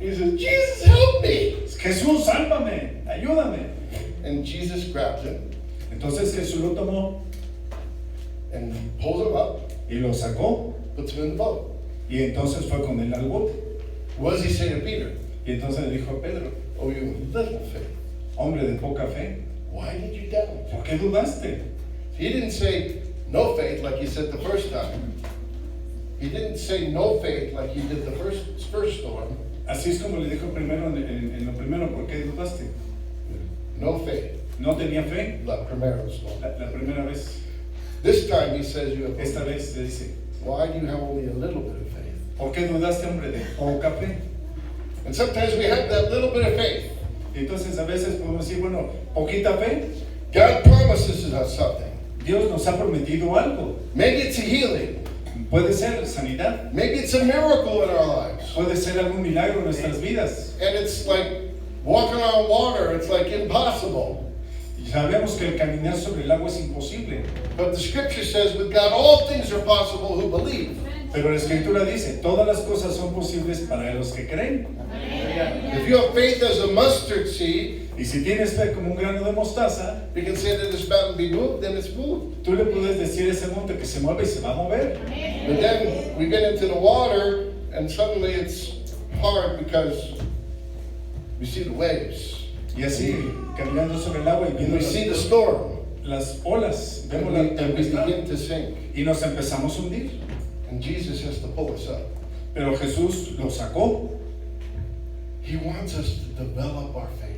He says, Jesus, help me. Jesús, sálvame, ayúdame. And Jesus grabs him Entonces Jesús lo tomó and pulls him up, y lo sacó puts him in the boat. y entonces fue con él al bote. What does he say to Peter? Y entonces le dijo a Pedro, Oh, you little faith. hombre de poca fe, Why did you doubt? ¿por qué dudaste? He didn't say no faith like he said the first time. He didn't say no faith like he did the first storm. Así es como le dijo primero en lo primero, ¿por qué dudaste? No faith, No tenía fe la primera storm. la primera vez. This time he says you have. Esta vez le dice, Why do you have only a little bit of faith? ¿por qué dudaste, hombre de poca fe? And sometimes we have that little bit of faith. Y entonces a veces podemos decir, bueno, poquita fe, God promises us something. Dios nos ha prometido algo. Maybe it's a healing. Puede ser sanidad, Maybe it's a miracle in our lives. puede ser algún milagro en nuestras vidas. And it's like walking on water, it's like impossible. Y sabemos que el caminar sobre el agua es imposible, But the scripture says with God all things are possible who believe. pero la Escritura dice, todas las cosas son posibles para los que creen. If you have faith as a mustard seed, Y si tienes fe como un grano de mostaza, you can say that this mountain be moved, then it's moved. tú le puedes decir a ese monte que se mueve y se va a mover. But then we get into the water and suddenly it's hard because we see the waves. Y así, caminando sobre el agua y And viendo we see the storm. las olas, And vemos we, la and we tempestad begin to sink. y nos empezamos a hundir. And Jesus has to pull us up. Pero Jesús lo sacó. He wants us to develop our faith,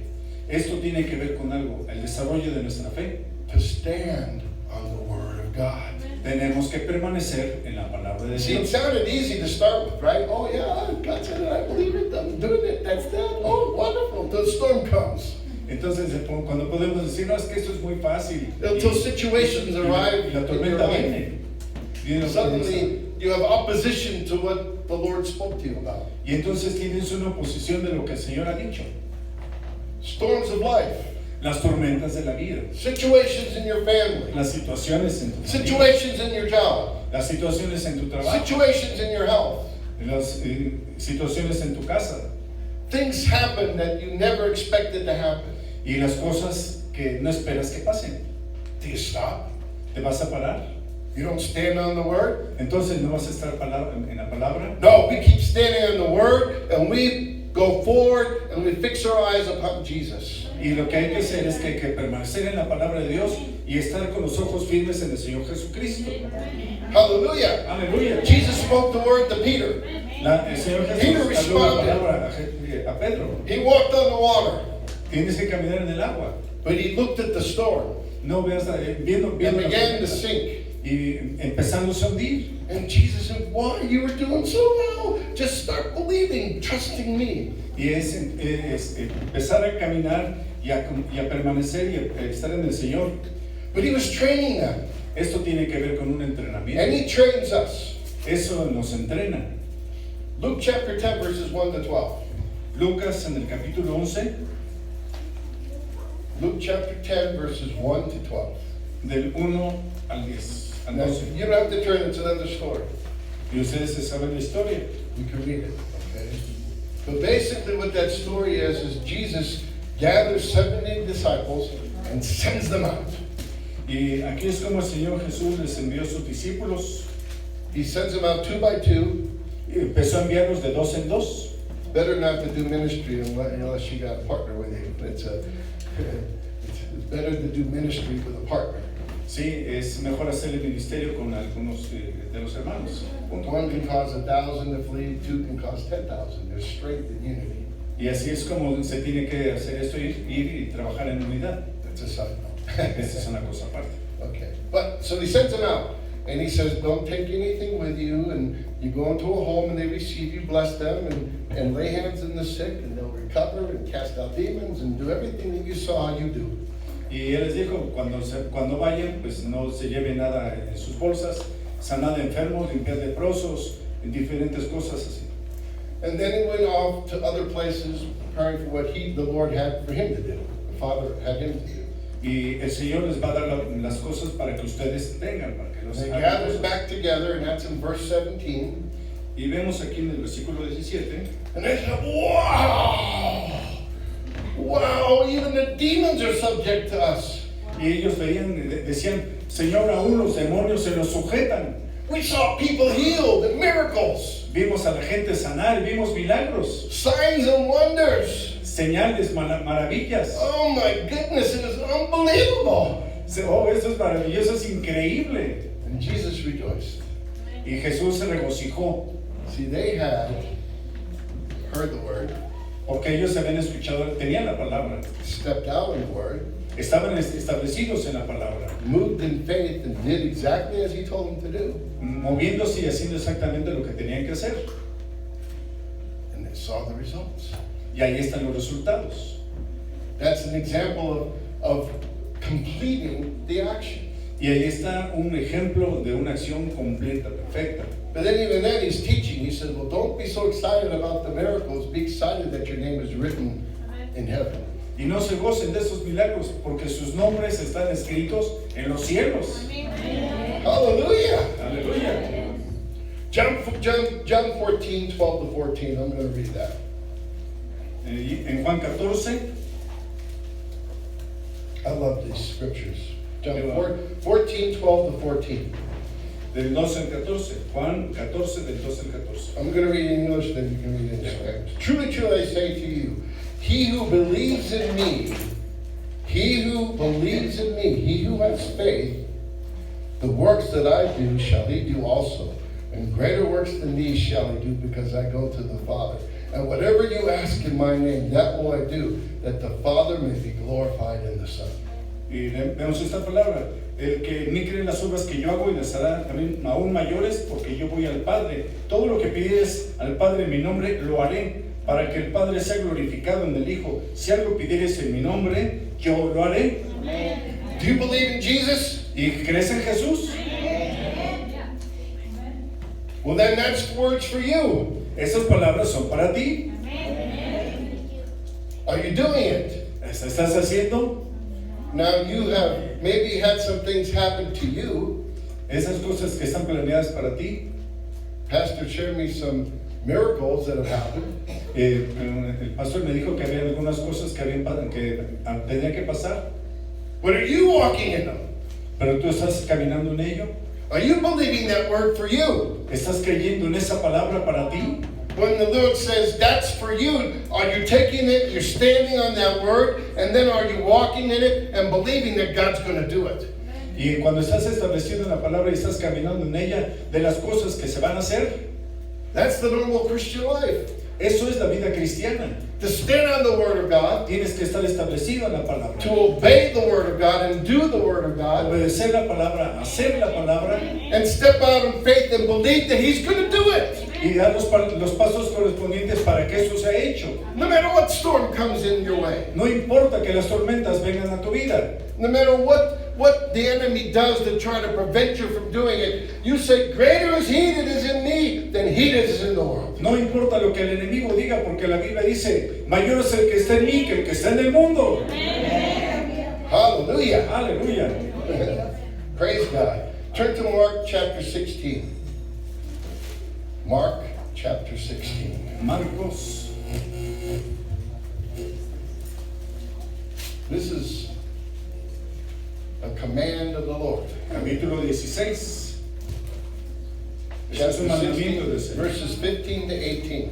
Esto tiene que ver con algo, el desarrollo de nuestra fe. to stand on the Word of God. Tenemos que permanecer en la palabra de See, it Dios. sounded easy to start with, right? Oh, yeah, God said it, I believe it, I'm doing it, that's that. Oh, wonderful. Until the storm comes. Entonces, cuando podemos decir, no, es que esto es muy fácil. Until situations arrive Y la in your tormenta life. viene. Viene la tormenta. Suddenly, you have opposition to what the Lord spoke to you about. Y entonces tienes una oposición de lo que el Señor ha dicho. Storms of life, Las tormentas de la vida, situations in your family, las situaciones en tu familia, situations in your job, las situaciones en tu trabajo, situations in your health. las situaciones en tu casa Things happen that you never expected to happen. y las cosas que no esperas que pasen. Do you stop? ¿Te vas a parar? You don't stand on the Word? Entonces no vas a estar en la palabra. No, we keep standing on the Word and we go forward and we fix our eyes upon Jesus. Y lo que hay que hacer es que hay que permanecer en la palabra de Dios y estar con los ojos firmes en el Señor Jesucristo. Hallelujah. Aleluya. Jesus spoke the Word to Peter. El Señor Peter Jesús habló la responded. palabra a Pedro. He walked on the water, Tienes que caminar en el agua. but he looked at the storm No veas viendo and la began to tormenta. sink. Y empezándose a hundir. And Jesus said, why? You were doing so well. Just start believing, trusting me. Y es empezar a caminar y a permanecer y a estar en el Señor. But he was training them. Esto tiene que ver con un And entrenamiento. he trains us. Eso nos entrena. Luke chapter 10, verses 1 to 12. Lucas en el capítulo 11, Luke chapter 10, verses 1 to 12. del 1 al 10, al Now, 12. you don't have to turn, it's another story. Y ustedes se saben la historia. You can read it, okay? But basically what that story is Jesus gathers 70 disciples and sends them out. Y aquí es como el Señor Jesús les envió a sus discípulos. He sends them out 2 by 2. Y empezó a enviarlos de dos en dos. Better not to do ministry unless you got a partner with you. It's better to do ministry with a partner. Sí, es mejor hacer el ministerio con algunos de los hermanos. One can cause 1,000 to flee, 2 can cause 10,000. There's strength in unity. Y así es como se tiene que hacer esto, ir y trabajar en unidad. That's a side note. Esa es una cosa aparte. Okay. But so he sends them out and he says, don't take anything with you, and you go into a home and they receive you, bless them, and lay hands on the sick and they'll recover and cast out demons and do everything that you saw you do. Y él les dijo, cuando vayan, pues no se lleven nada en sus bolsas, sanar de enfermos, limpiar leprosos, diferentes cosas así. And then he went off to other places preparing for what the Lord had for him to do. The Father had him to do. Y el Señor les va a dar las cosas para que ustedes tengan, para que los They hagan gathered cosas. back together, and that's in verse 17. Y vemos aquí en el versículo 17, And they said, wow! Wow, even the demons are subject to us. y ellos decían, Señor, aún los demonios se nos sujetan. We saw people healed and miracles, Vimos a la gente sanar, vimos milagros, signs and wonders. señales, maravillas. Oh my goodness, it is unbelievable. Oh, esto es maravilloso, es increíble. And Jesus rejoiced. Y Jesús se regocijó, See, they had heard the word, porque ellos habían escuchado, tenían la palabra, stepped out in the word, estaban establecidos en la palabra, moved in faith, and did exactly as he told them to do. moviéndose y haciendo exactamente lo que tenían que hacer. And they saw the results. Y ahí están los resultados. That's an example of completing the action. Y ahí está un ejemplo de una acción completa, perfecta. But then even then he's teaching. He said, well, don't be so excited about the miracles. Be excited that your name is written in heaven. Y no se gocen de esos milagros, porque sus nombres están escritos en los cielos. Hallelujah. Aleluya. John 14, 12 to 14. I'm going to read that. En Juan 14, I love these scriptures. John 14, 12 to 14. del 12 al 14. Juan 14, del 12 al 14. I'm going to read in English, then you can read in Spanish. Truly, truly, I say to you, he who believes in me, he who believes in me, he who has faith, the works that I do shall he do also. And greater works than these shall he do, because I go to the Father. And whatever you ask in my name, that will I do, that the Father may be glorified in the Son. Y vemos esta palabra. El que ni cree en las obras que yo hago y las hará también aún mayores, porque yo voy al Padre. Todo lo que pides al Padre en mi nombre, lo haré, para que el Padre sea glorificado en el Hijo. Si algo pidieres en mi nombre, yo lo haré. Do you believe in Jesus? ¿Y crees en Jesús? Well, then that's words for you. Esas palabras son para ti. Are you doing it? ¿Estás haciendo? Now you have maybe had some things happen to you. Esas cosas que están planeadas para ti. Pastor shared me some miracles that have happened. El pastor me dijo que había algunas cosas que tenía que pasar, But are you walking in them? pero tú estás caminando en ello. Are you believing that word for you? ¿Estás creyendo en esa palabra para ti? When the Lord says that's for you, are you taking it, you're standing on that word, and then are you walking in it and believing that God's going to do it? Y cuando estás establecido en la palabra y estás caminando en ella, de las cosas que se van a hacer, That's the normal Christian life. eso es la vida cristiana. To stand on the word of God, Tienes que estar establecido en la palabra. to obey the word of God and do the word of God, Obedecer la palabra, hacer la palabra and step out in faith and believe that He's going to do it. y dar los pasos correspondientes para que eso sea hecho. No matter what storm comes in your way, No importa que las tormentas vengan a tu vida, no matter what the enemy does to try to prevent you from doing it, you say, greater is he that is in me than he that is in the world. no importa lo que el enemigo diga, porque la Biblia dice, mayor es el que está en mí que el que está en el mundo. Hallelujah. Aleluya. Praise God. Turn to Mark chapter 16. Mark chapter 16. Marcos, This is a command of the Lord. capítulo 16. Este es Chapter un mandamiento 16, del Señor. verses 15 to 18.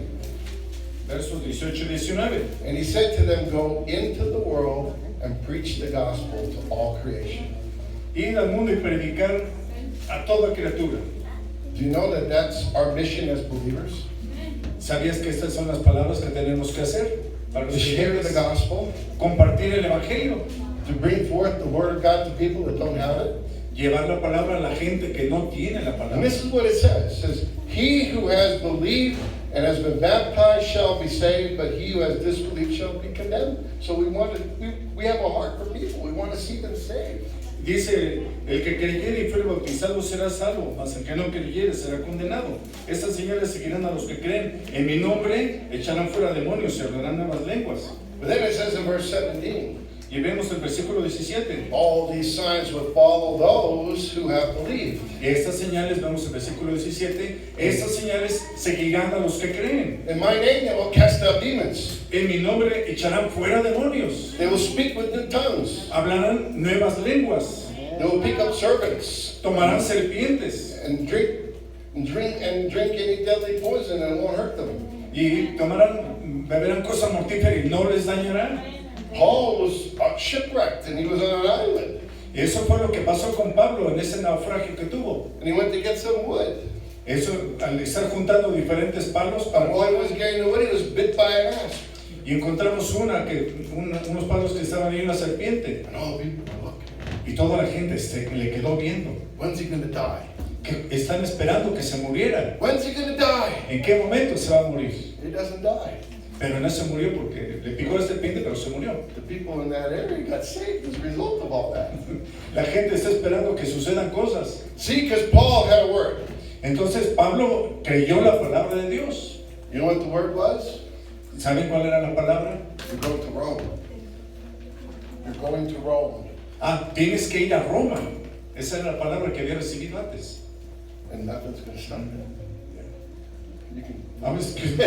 Versos 18 y 19. And he said to them, go into the world and preach the gospel to all creation. Ir al mundo y predicar a toda criatura. Do you know that that's our mission as believers? ¿Sabías que estas son las palabras que tenemos que hacer? Para los To share the creyentes? gospel, Compartir el evangelio, to bring forth the word of God to people that don't have it. llevar la palabra a la gente que no tiene la And palabra. this is what it says. It says, he who has believed and has been baptized shall be saved, but he who has disbelieved shall be condemned. So we have a heart for people. We want to see them saved. Dice, el que creyere y fuere bautizado será salvo, mas el que no creyere será condenado. Estas señales seguirán a los que creen. En mi nombre echarán fuera demonios y hablarán nuevas lenguas. But then it says in verse 17, Y vemos el versículo 17. all these signs will follow those who have believed. Y estas señales, vemos el versículo 17, estas señales seguirán a los que creen. In my name they will cast out demons. En mi nombre echarán fuera demonios. They will speak with new tongues. Hablarán nuevas lenguas. They will pick up serpents Tomarán serpientes. and drink any deadly poison and it won't hurt them. Y beberán cosas mortíferas y no les dañarán. Paul was shipwrecked and he was on an island. Y eso fue lo que pasó con Pablo en ese naufragio que tuvo. And he went to get some wood. Eso, al estar juntando diferentes palos And para while he was getting the wood, he was bit by an asp. y encontramos unos palos que estaban ahí, una serpiente. And all the people were looking. Y toda la gente le quedó viendo. When's he going to die? Que están esperando que se muriera. When's he going to die? ¿En qué momento se va a morir? He doesn't die. Pero no se murió porque le picó la serpiente, pero se murió. The people in that area got saved as a result of all that. La gente está esperando que sucedan cosas. See, because Paul had a word. Entonces Pablo creyó la palabra de Dios. You know what the word was? ¿Saben cuál era la palabra? You're going to Rome. You're going to Rome. Tienes que ir a Roma. Esa era la palabra que había recibido antes. And nothing's going to stop you. You can. Excuse me.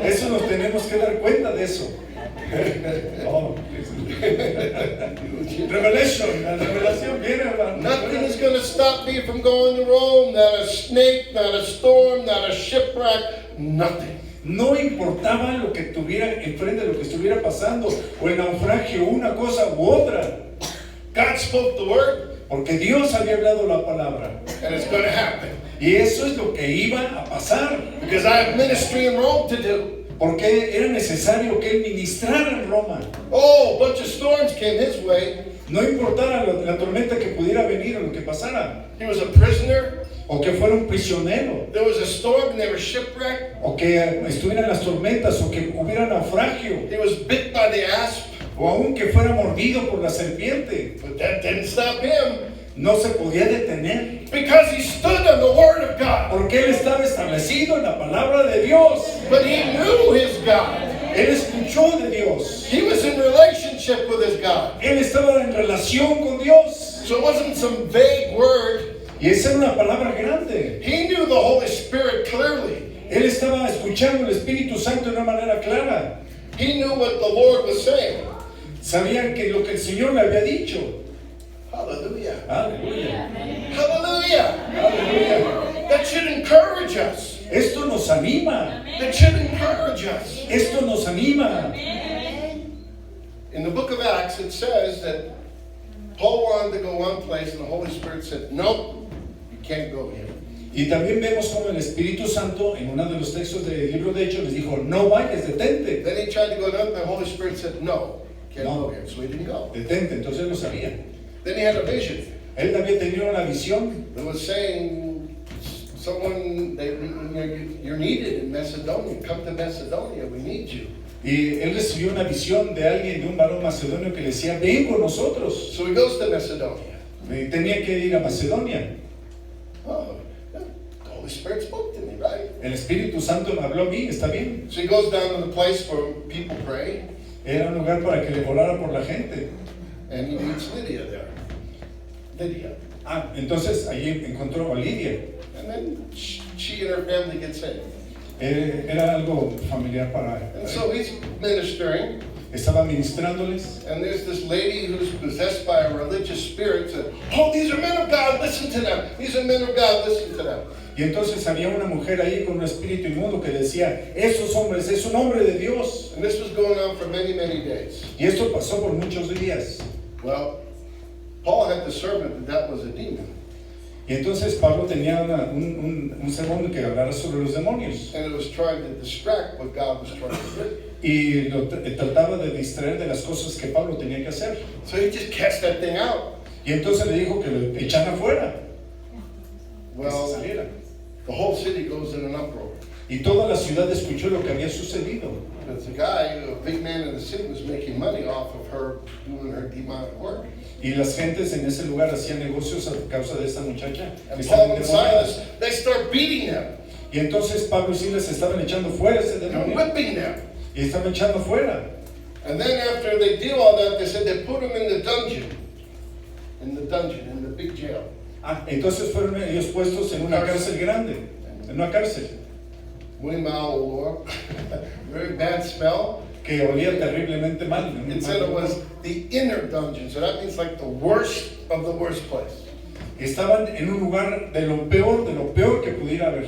Eso nos tenemos que dar cuenta de eso. Oh, Revelation, la revelación viene, hermano. Nothing is going to stop me from going to Rome. Not a snake, not a storm, not a shipwreck, nothing. No importaba lo que tuviera enfrente, lo que estuviera pasando, o el naufragio, una cosa u otra. God spoke the word, Porque Dios había hablado la palabra. and it's going to happen. Y eso es lo que iba a pasar. Because I have ministry in Rome to do. Porque era necesario que él ministrara en Roma. Oh, a bunch of storms came his way. No importara la tormenta que pudiera venir o lo que pasara. He was a prisoner. O que fuera un prisionero. There was a storm and they were shipwrecked. O que estuvieran las tormentas. O que hubiera naufragio. He was bit by the asp. O aún que fuera mordido por la serpiente. But that didn't stop him. No se podía detener. Because he stood on the word of God. Porque él estaba establecido en la palabra de Dios. But he knew his God. Él escuchó de Dios. He was in relationship with his God. Él estaba en relación con Dios. So it wasn't some vague word. Y esa era una palabra grande. He knew the Holy Spirit clearly. Él estaba escuchando el Espíritu Santo de una manera clara. He knew what the Lord was saying. Sabían que lo que el Señor le había dicho. Hallelujah. Aleluya. Hallelujah. Aleluya. That should encourage us. Esto nos anima. That should encourage us. Esto nos anima. In the book of Acts, it says that Paul wanted to go one place, and the Holy Spirit said, "Nope, you can't go here." Y también vemos como el Espíritu Santo en uno de los textos del libro de Hechos les dijo, no vayas, detente. Then he tried to go another, the Holy Spirit said, "No, you can't No. go here." So he didn't go. Detente, entonces él lo sabía. Then he had a vision. Él había tenido una visión It was saying someone that you're needed in Macedonia. Come to Macedonia. We need you. Y él recibió una visión de alguien, de un varón macedonio que le decía, ven con nosotros. So he goes to Macedonia. Y tenía que ir a Macedonia. Oh, the Holy Spirit spoke to me, right? El Espíritu Santo me habló a mí, está bien. So he goes down to the place where people pray, Era un lugar para que le orara por la gente. and he meets Lydia there. Lydia. Entonces allí encontró a Lidia. And then she and her family get saved. Era algo familiar para And él. so he's ministering, Estaba ministrándoles. and there's this lady who's possessed by a religious spirit said, oh, these are men of God, listen to them. These are men of God, listen to them. Y entonces había una mujer ahí con un espíritu inmundo que decía, esos hombres es un hombre de Dios. And this was going on for many, many days. Y esto pasó por muchos días. Well, Paul had discernment that was a demon. Y entonces Pablo tenía un sermón que hablara sobre los demonios. And it was trying to distract what God was trying to do. Y trataba de distraer de las cosas que Pablo tenía que hacer. So he just cast that thing out. Y entonces le dijo que lo echan afuera. Que se Well, saliera. the whole city goes in an uproar. Y toda la ciudad escuchó lo que había sucedido. Because the guy, a big man in the city, was making money off of her doing her demonic work. Y las gentes en ese lugar hacían negocios a causa de esta muchacha. que And estaba Paul and endemoniada. Silas, they start beating them Y entonces Pablo y Silas estaban echando fuera ese and demonio. whipping them. Y estaban echando fuera. And then after they did all that, they said they put them in the dungeon. In the big jail. Entonces fueron ellos puestos en una cárcel grande. En una cárcel. Muy mal olor. Very bad smell. Que olía terriblemente mal. It said it was the inner dungeon. So that means like the worst of the worst place. Estaban en un lugar de lo peor que pudiera haber.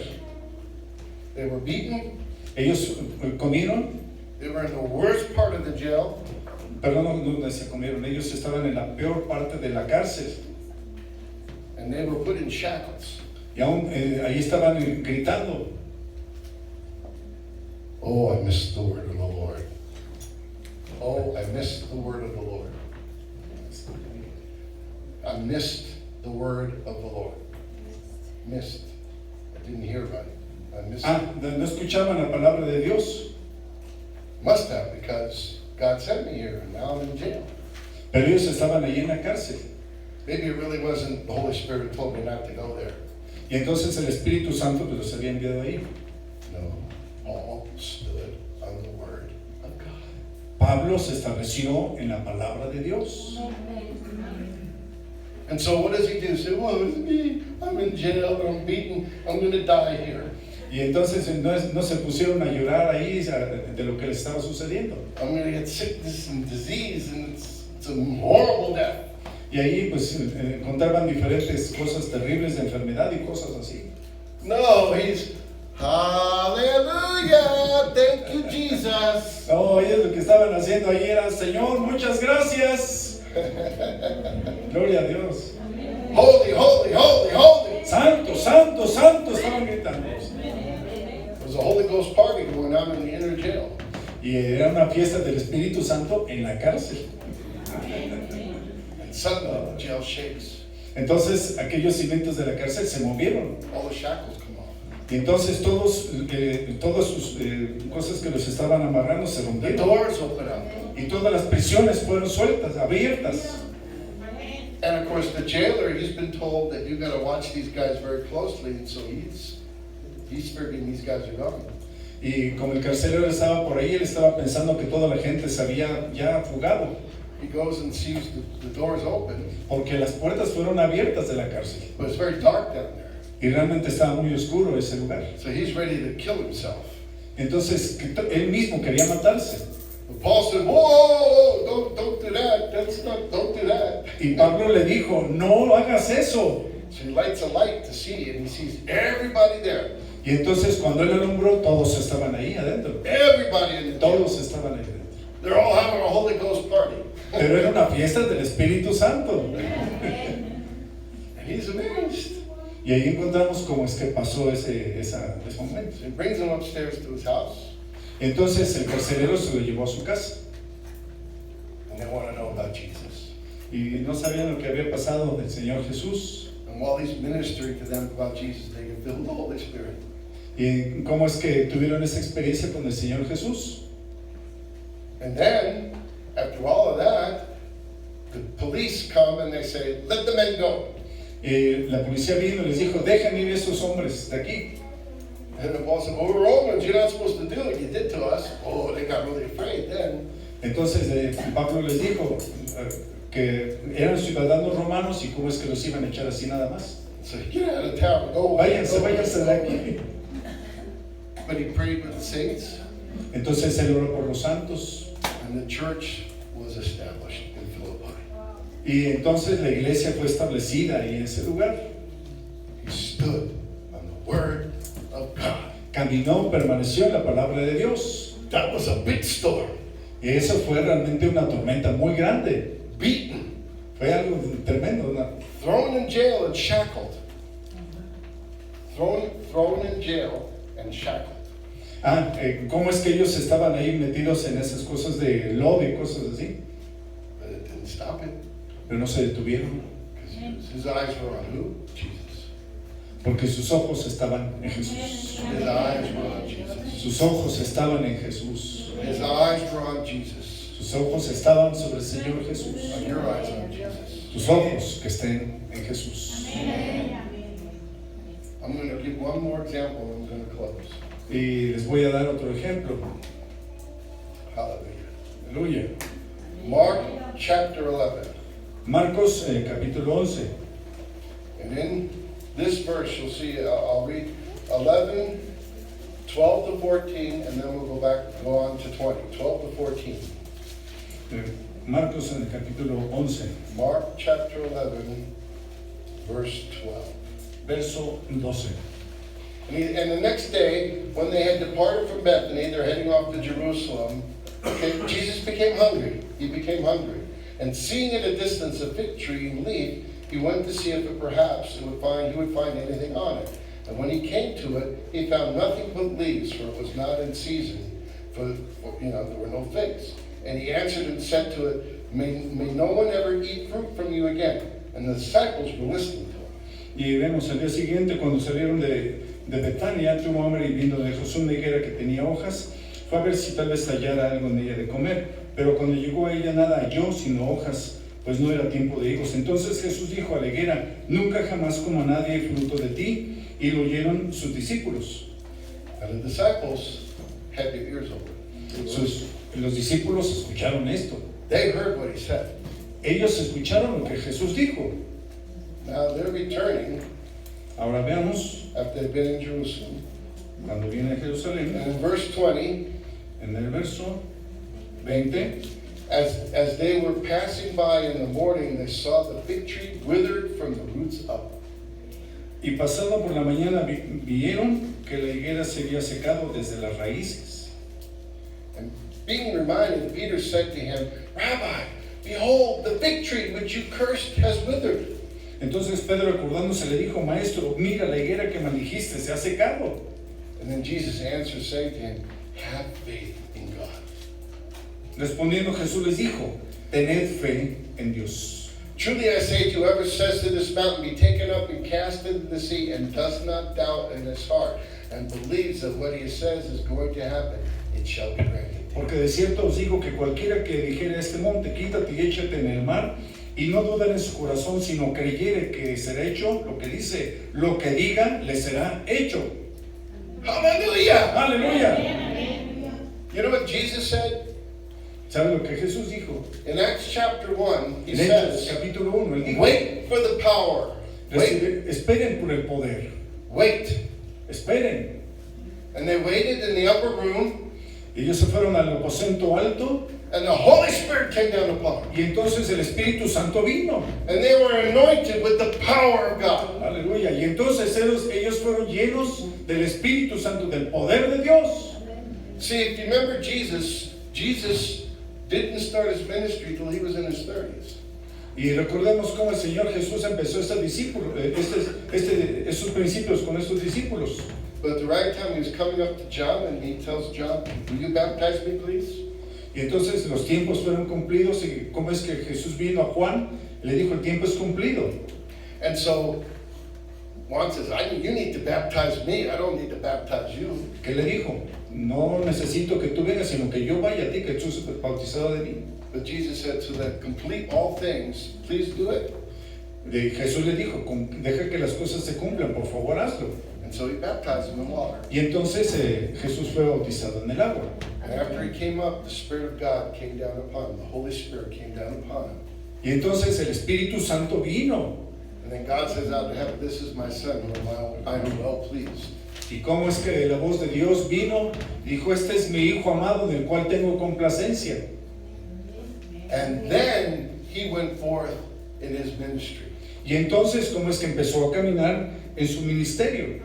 They were beaten. Ellos comieron, They were in the worst part of the jail. perdón, no se comieron, ellos estaban en la peor parte de la cárcel. And they were put in shackles. Y aún ahí estaban gritando. Oh, I missed the word of the Lord. Oh, I missed the word of the Lord. I missed the word of the Lord. Missed. I didn't hear right. I missed it. No escuchaban la palabra de Dios. Must have, because God sent me here and now I'm in jail. Pero ellos estaban ahí en la cárcel. Maybe it really wasn't the Holy Spirit who told me not to go there. Y entonces el Espíritu Santo pues los había enviado ahí. No, Paul stood on the word of God. Pablo se estableció en la palabra de Dios. And so what does he do? He said, well, it's me. I'm in jail, I'm beaten, I'm going to die here. Y entonces no se pusieron a llorar ahí de lo que les estaba sucediendo. I'm going to get sickness and disease, and it's a horrible death. Y ahí pues encontraban diferentes cosas terribles de enfermedad y cosas así. No, he's, hallelujah, thank you, Jesus. No, ellos lo que estaban haciendo ahí era, Señor, muchas gracias. Gloria a Dios. Holy, holy, holy, holy. Santo, santo, santo, estaban gritando. There's a Holy Ghost party going on in the inner jail. Y era una fiesta del Espíritu Santo en la cárcel. And suddenly the jail shakes. Entonces aquellos cimientos de la cárcel se movieron. All the shackles come off. Y entonces todas sus cosas que los estaban amarrando se The rompieron. doors open up. Y todas las prisiones fueron sueltas, abiertas. And of course, the jailer, he's been told that you got to watch these guys very closely, and so he's figuring these guys are gone. Y como el carcelero estaba por ahí, él estaba pensando que toda la gente se había ya fugado, He goes and sees the doors open, porque las puertas fueron abiertas de la cárcel. but it's very dark down there. Y realmente estaba muy oscuro ese lugar. So he's ready to kill himself. Entonces él mismo quería matarse. But Paul said, whoa, don't do that. Don't do that. Y Pablo le dijo, no hagas eso. So he lights a light to see, and he sees everybody there. Y entonces cuando él alumbró, todos estaban ahí adentro. Everybody in the jail. Todos estaban ahí adentro. They're all having a Holy Ghost party. Pero era una fiesta del Espíritu Santo. And he's amazed. Y ahí encontramos cómo es que pasó ese momento. So he brings him upstairs to his house, Entonces el carcelero se lo llevó a su casa. and they want to know about Jesus. Y no sabían lo que había pasado del Señor Jesús. And And while he's ministering to them about Jesus, they get filled with the Holy Spirit. ¿Y cómo es que tuvieron esa experiencia con el Señor Jesús? And then, after all of that, the police come and they say, let the men go. La policía vino y les dijo, dejen ir esos hombres de aquí. And the Paul said, well, we're Romans, you're not supposed to do what you did to us. Oh, they got really afraid then. Entonces Pablo les dijo que eran ciudadanos romanos y cómo es que los iban a echar así nada más. So get out of town, go away. Váyanse de aquí. But he prayed with the saints, Entonces él oró por los santos and the church was established in Philippi. y entonces la iglesia fue establecida ahí en ese lugar. He stood on the word of God. Caminó, permaneció en la palabra de Dios. That was a big storm. Y eso fue realmente una tormenta muy grande. Beaten, Fue algo tremendo. thrown in jail and shackled. Thrown in jail and shackled. ¿Cómo es que ellos estaban ahí metidos en esas cosas de lodo y cosas así? But it didn't stop it. Pero no se detuvieron Because his eyes were on who? Jesus. porque sus ojos estaban en Jesús. His eyes were on Jesus. Sus ojos estaban en Jesús. His eyes were on Jesus. Sus ojos estaban sobre el Señor Jesús. On your eyes on Jesus. Tus ojos que estén en Jesús. I'm going to give one more example and I'm going to close. Y les voy a dar otro ejemplo. Hallelujah. Aleluya. Mark chapter 11. Marcos capítulo 11. And in this verse, you'll see, I'll read 11, 12 to 14, and then we'll go on to 20. 12 to 14. Marcos en el capítulo 11, Mark chapter 11, verse 12. verso 12. And the next day, when they had departed from Bethany, they're heading off to Jerusalem, Jesus became hungry. He became hungry. And seeing at a distance a fig tree and leaf, he went to see if it perhaps he would find anything on it. And when he came to it, he found nothing but leaves, for it was not in season, for there were no figs. And he answered and said to it, may no one ever eat fruit from you again. And the disciples were listening to him. Y vemos al día siguiente, cuando salieron de Betania, tuvo hambre y vino de Jesús una higuera que tenía hojas. Fue a ver si tal vez hallara algo en ella de comer. Pero cuando llegó a ella nada halló, sino hojas, pues no era tiempo de higos. Entonces Jesús dijo a la higuera, nunca jamás coma nadie fruto de ti. Y lo oyeron sus discípulos. And the disciples had their ears open. Los discípulos escucharon esto. They heard what he said. Ellos escucharon lo que Jesús dijo. Now they're returning Ahora veamos, after they've been in Jerusalem. cuando viene a Jerusalén, And in verse 20, en el verso 20, as they were passing by in the morning, they saw the fig tree withered from the roots up. y pasando por la mañana vieron que la higuera se había secado desde las raíces. And being reminded, Peter said to him, Rabbi, behold, the fig tree which you cursed has withered. Entonces Pedro, acordándose, le dijo, Maestro, mira, la higuera que maldijiste se ha secado. And then Jesus answered, saying to him, have faith in God. Respondiendo Jesús les dijo, tened fe en Dios. Truly I say to you, whoever says to this mountain, be taken up and cast into the sea, and does not doubt in his heart, and believes that what he says is going to happen, it shall be granted. Porque de cierto os digo que cualquiera que dijere a este monte, quítate y échate en el mar, y no duda en su corazón, sino creyere que será hecho lo que dice, lo que diga, le será hecho. Hallelujah! ¡Aleluya! You know what Jesus said? ¿Sabe lo que Jesús dijo? In Acts chapter 1, he En Hechos says, capítulo 1, él dijo, wait for the power. Wait, esperen por el poder. wait. Esperen. And they waited in the upper room, Ellos se fueron al aposento alto and the Holy Spirit came down upon them. y entonces el Espíritu Santo vino. And they were anointed with the power of God. Aleluya. Y entonces ellos fueron llenos del Espíritu Santo, del poder de Dios. See, if you remember Jesus didn't start his ministry till he was in his 30s. Y recordemos cómo el Señor Jesús empezó estos principios con estos discípulos. But at the right time, he was coming up to John, and he tells John, will you baptize me, please? Y entonces los tiempos fueron cumplidos. Y cómo es que Jesús vino a Juan, le dijo, el tiempo es cumplido. And so Juan says, you need to baptize me. I don't need to baptize you. ¿Qué le dijo? No necesito que tú vengas, sino que yo vaya a ti, que tú seas bautizado de mí. But Jesus said, so that complete all things, please do it. Jesús le dijo, deja que las cosas se cumplan, por favor hazlo. And so he baptized him in water. Y entonces Jesús fue bautizado en el agua. And after he came up, the Spirit of God came down upon him. The Holy Spirit came down upon him. Y entonces el Espíritu Santo vino. And then God says out of heaven, this is my son, whom I am well pleased. ¿Y cómo es que la voz de Dios vino? Dijo, este es mi Hijo amado, del cual tengo complacencia. And then he went forth in his ministry. Y entonces, ¿cómo es que empezó a caminar en su ministerio?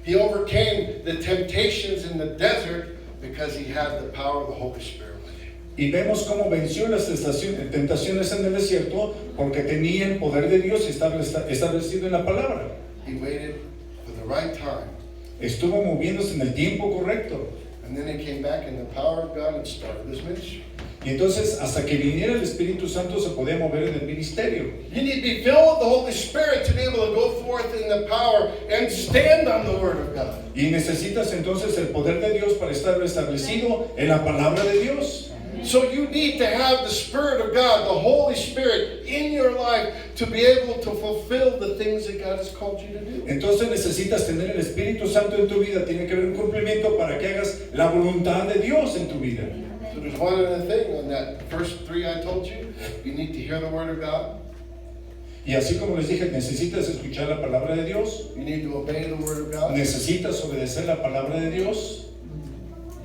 He overcame the temptations in the desert because he had the power of the Holy Spirit with him. Y vemos cómo venció las tentaciones en el desierto porque tenía el poder de Dios establecido en la palabra. He waited for the right time. Estuvo moviéndose en el tiempo correcto. And then he came back in the power of God and started his ministry. Y entonces, hasta que viniera el Espíritu Santo, se podía mover en el ministerio. You need to be filled with the Holy Spirit to be able to go forth in the power and stand on the Word of God. Y necesitas entonces el poder de Dios para estar establecido en la palabra de Dios. So you need to have the Spirit of God, the Holy Spirit in your life to be able to fulfill the things that God has called you to do. Entonces necesitas tener el Espíritu Santo en tu vida. Tiene que haber un cumplimiento para que hagas la voluntad de Dios en tu vida. So there's one other thing on that first three I told you. You need to hear the Word of God. Y así como les dije, necesitas escuchar la palabra de Dios. You need to obey the Word of God. Necesitas obedecer la palabra de Dios.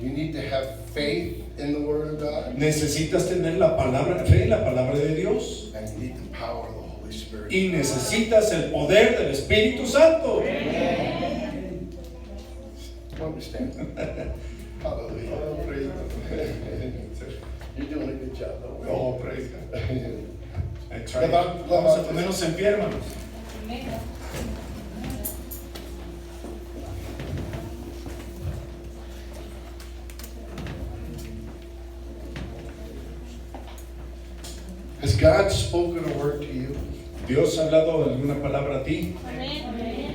You need to have faith in the Word of God. Necesitas tener la palabra, fe en la palabra de Dios. And you need the power of the Holy Spirit. Y necesitas el poder del Espíritu Santo. Why don't we stand? Hallelujah. Oh, praise God. You're doing a good job, though. Oh, praise God. That's right. Vamos a ponernos en pie, hermanos. Has God spoken a word to you? Dios ha hablado alguna palabra a ti.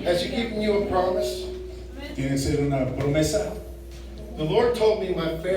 Has He given you a promise? Tiene que ser una promesa. The Lord told me my family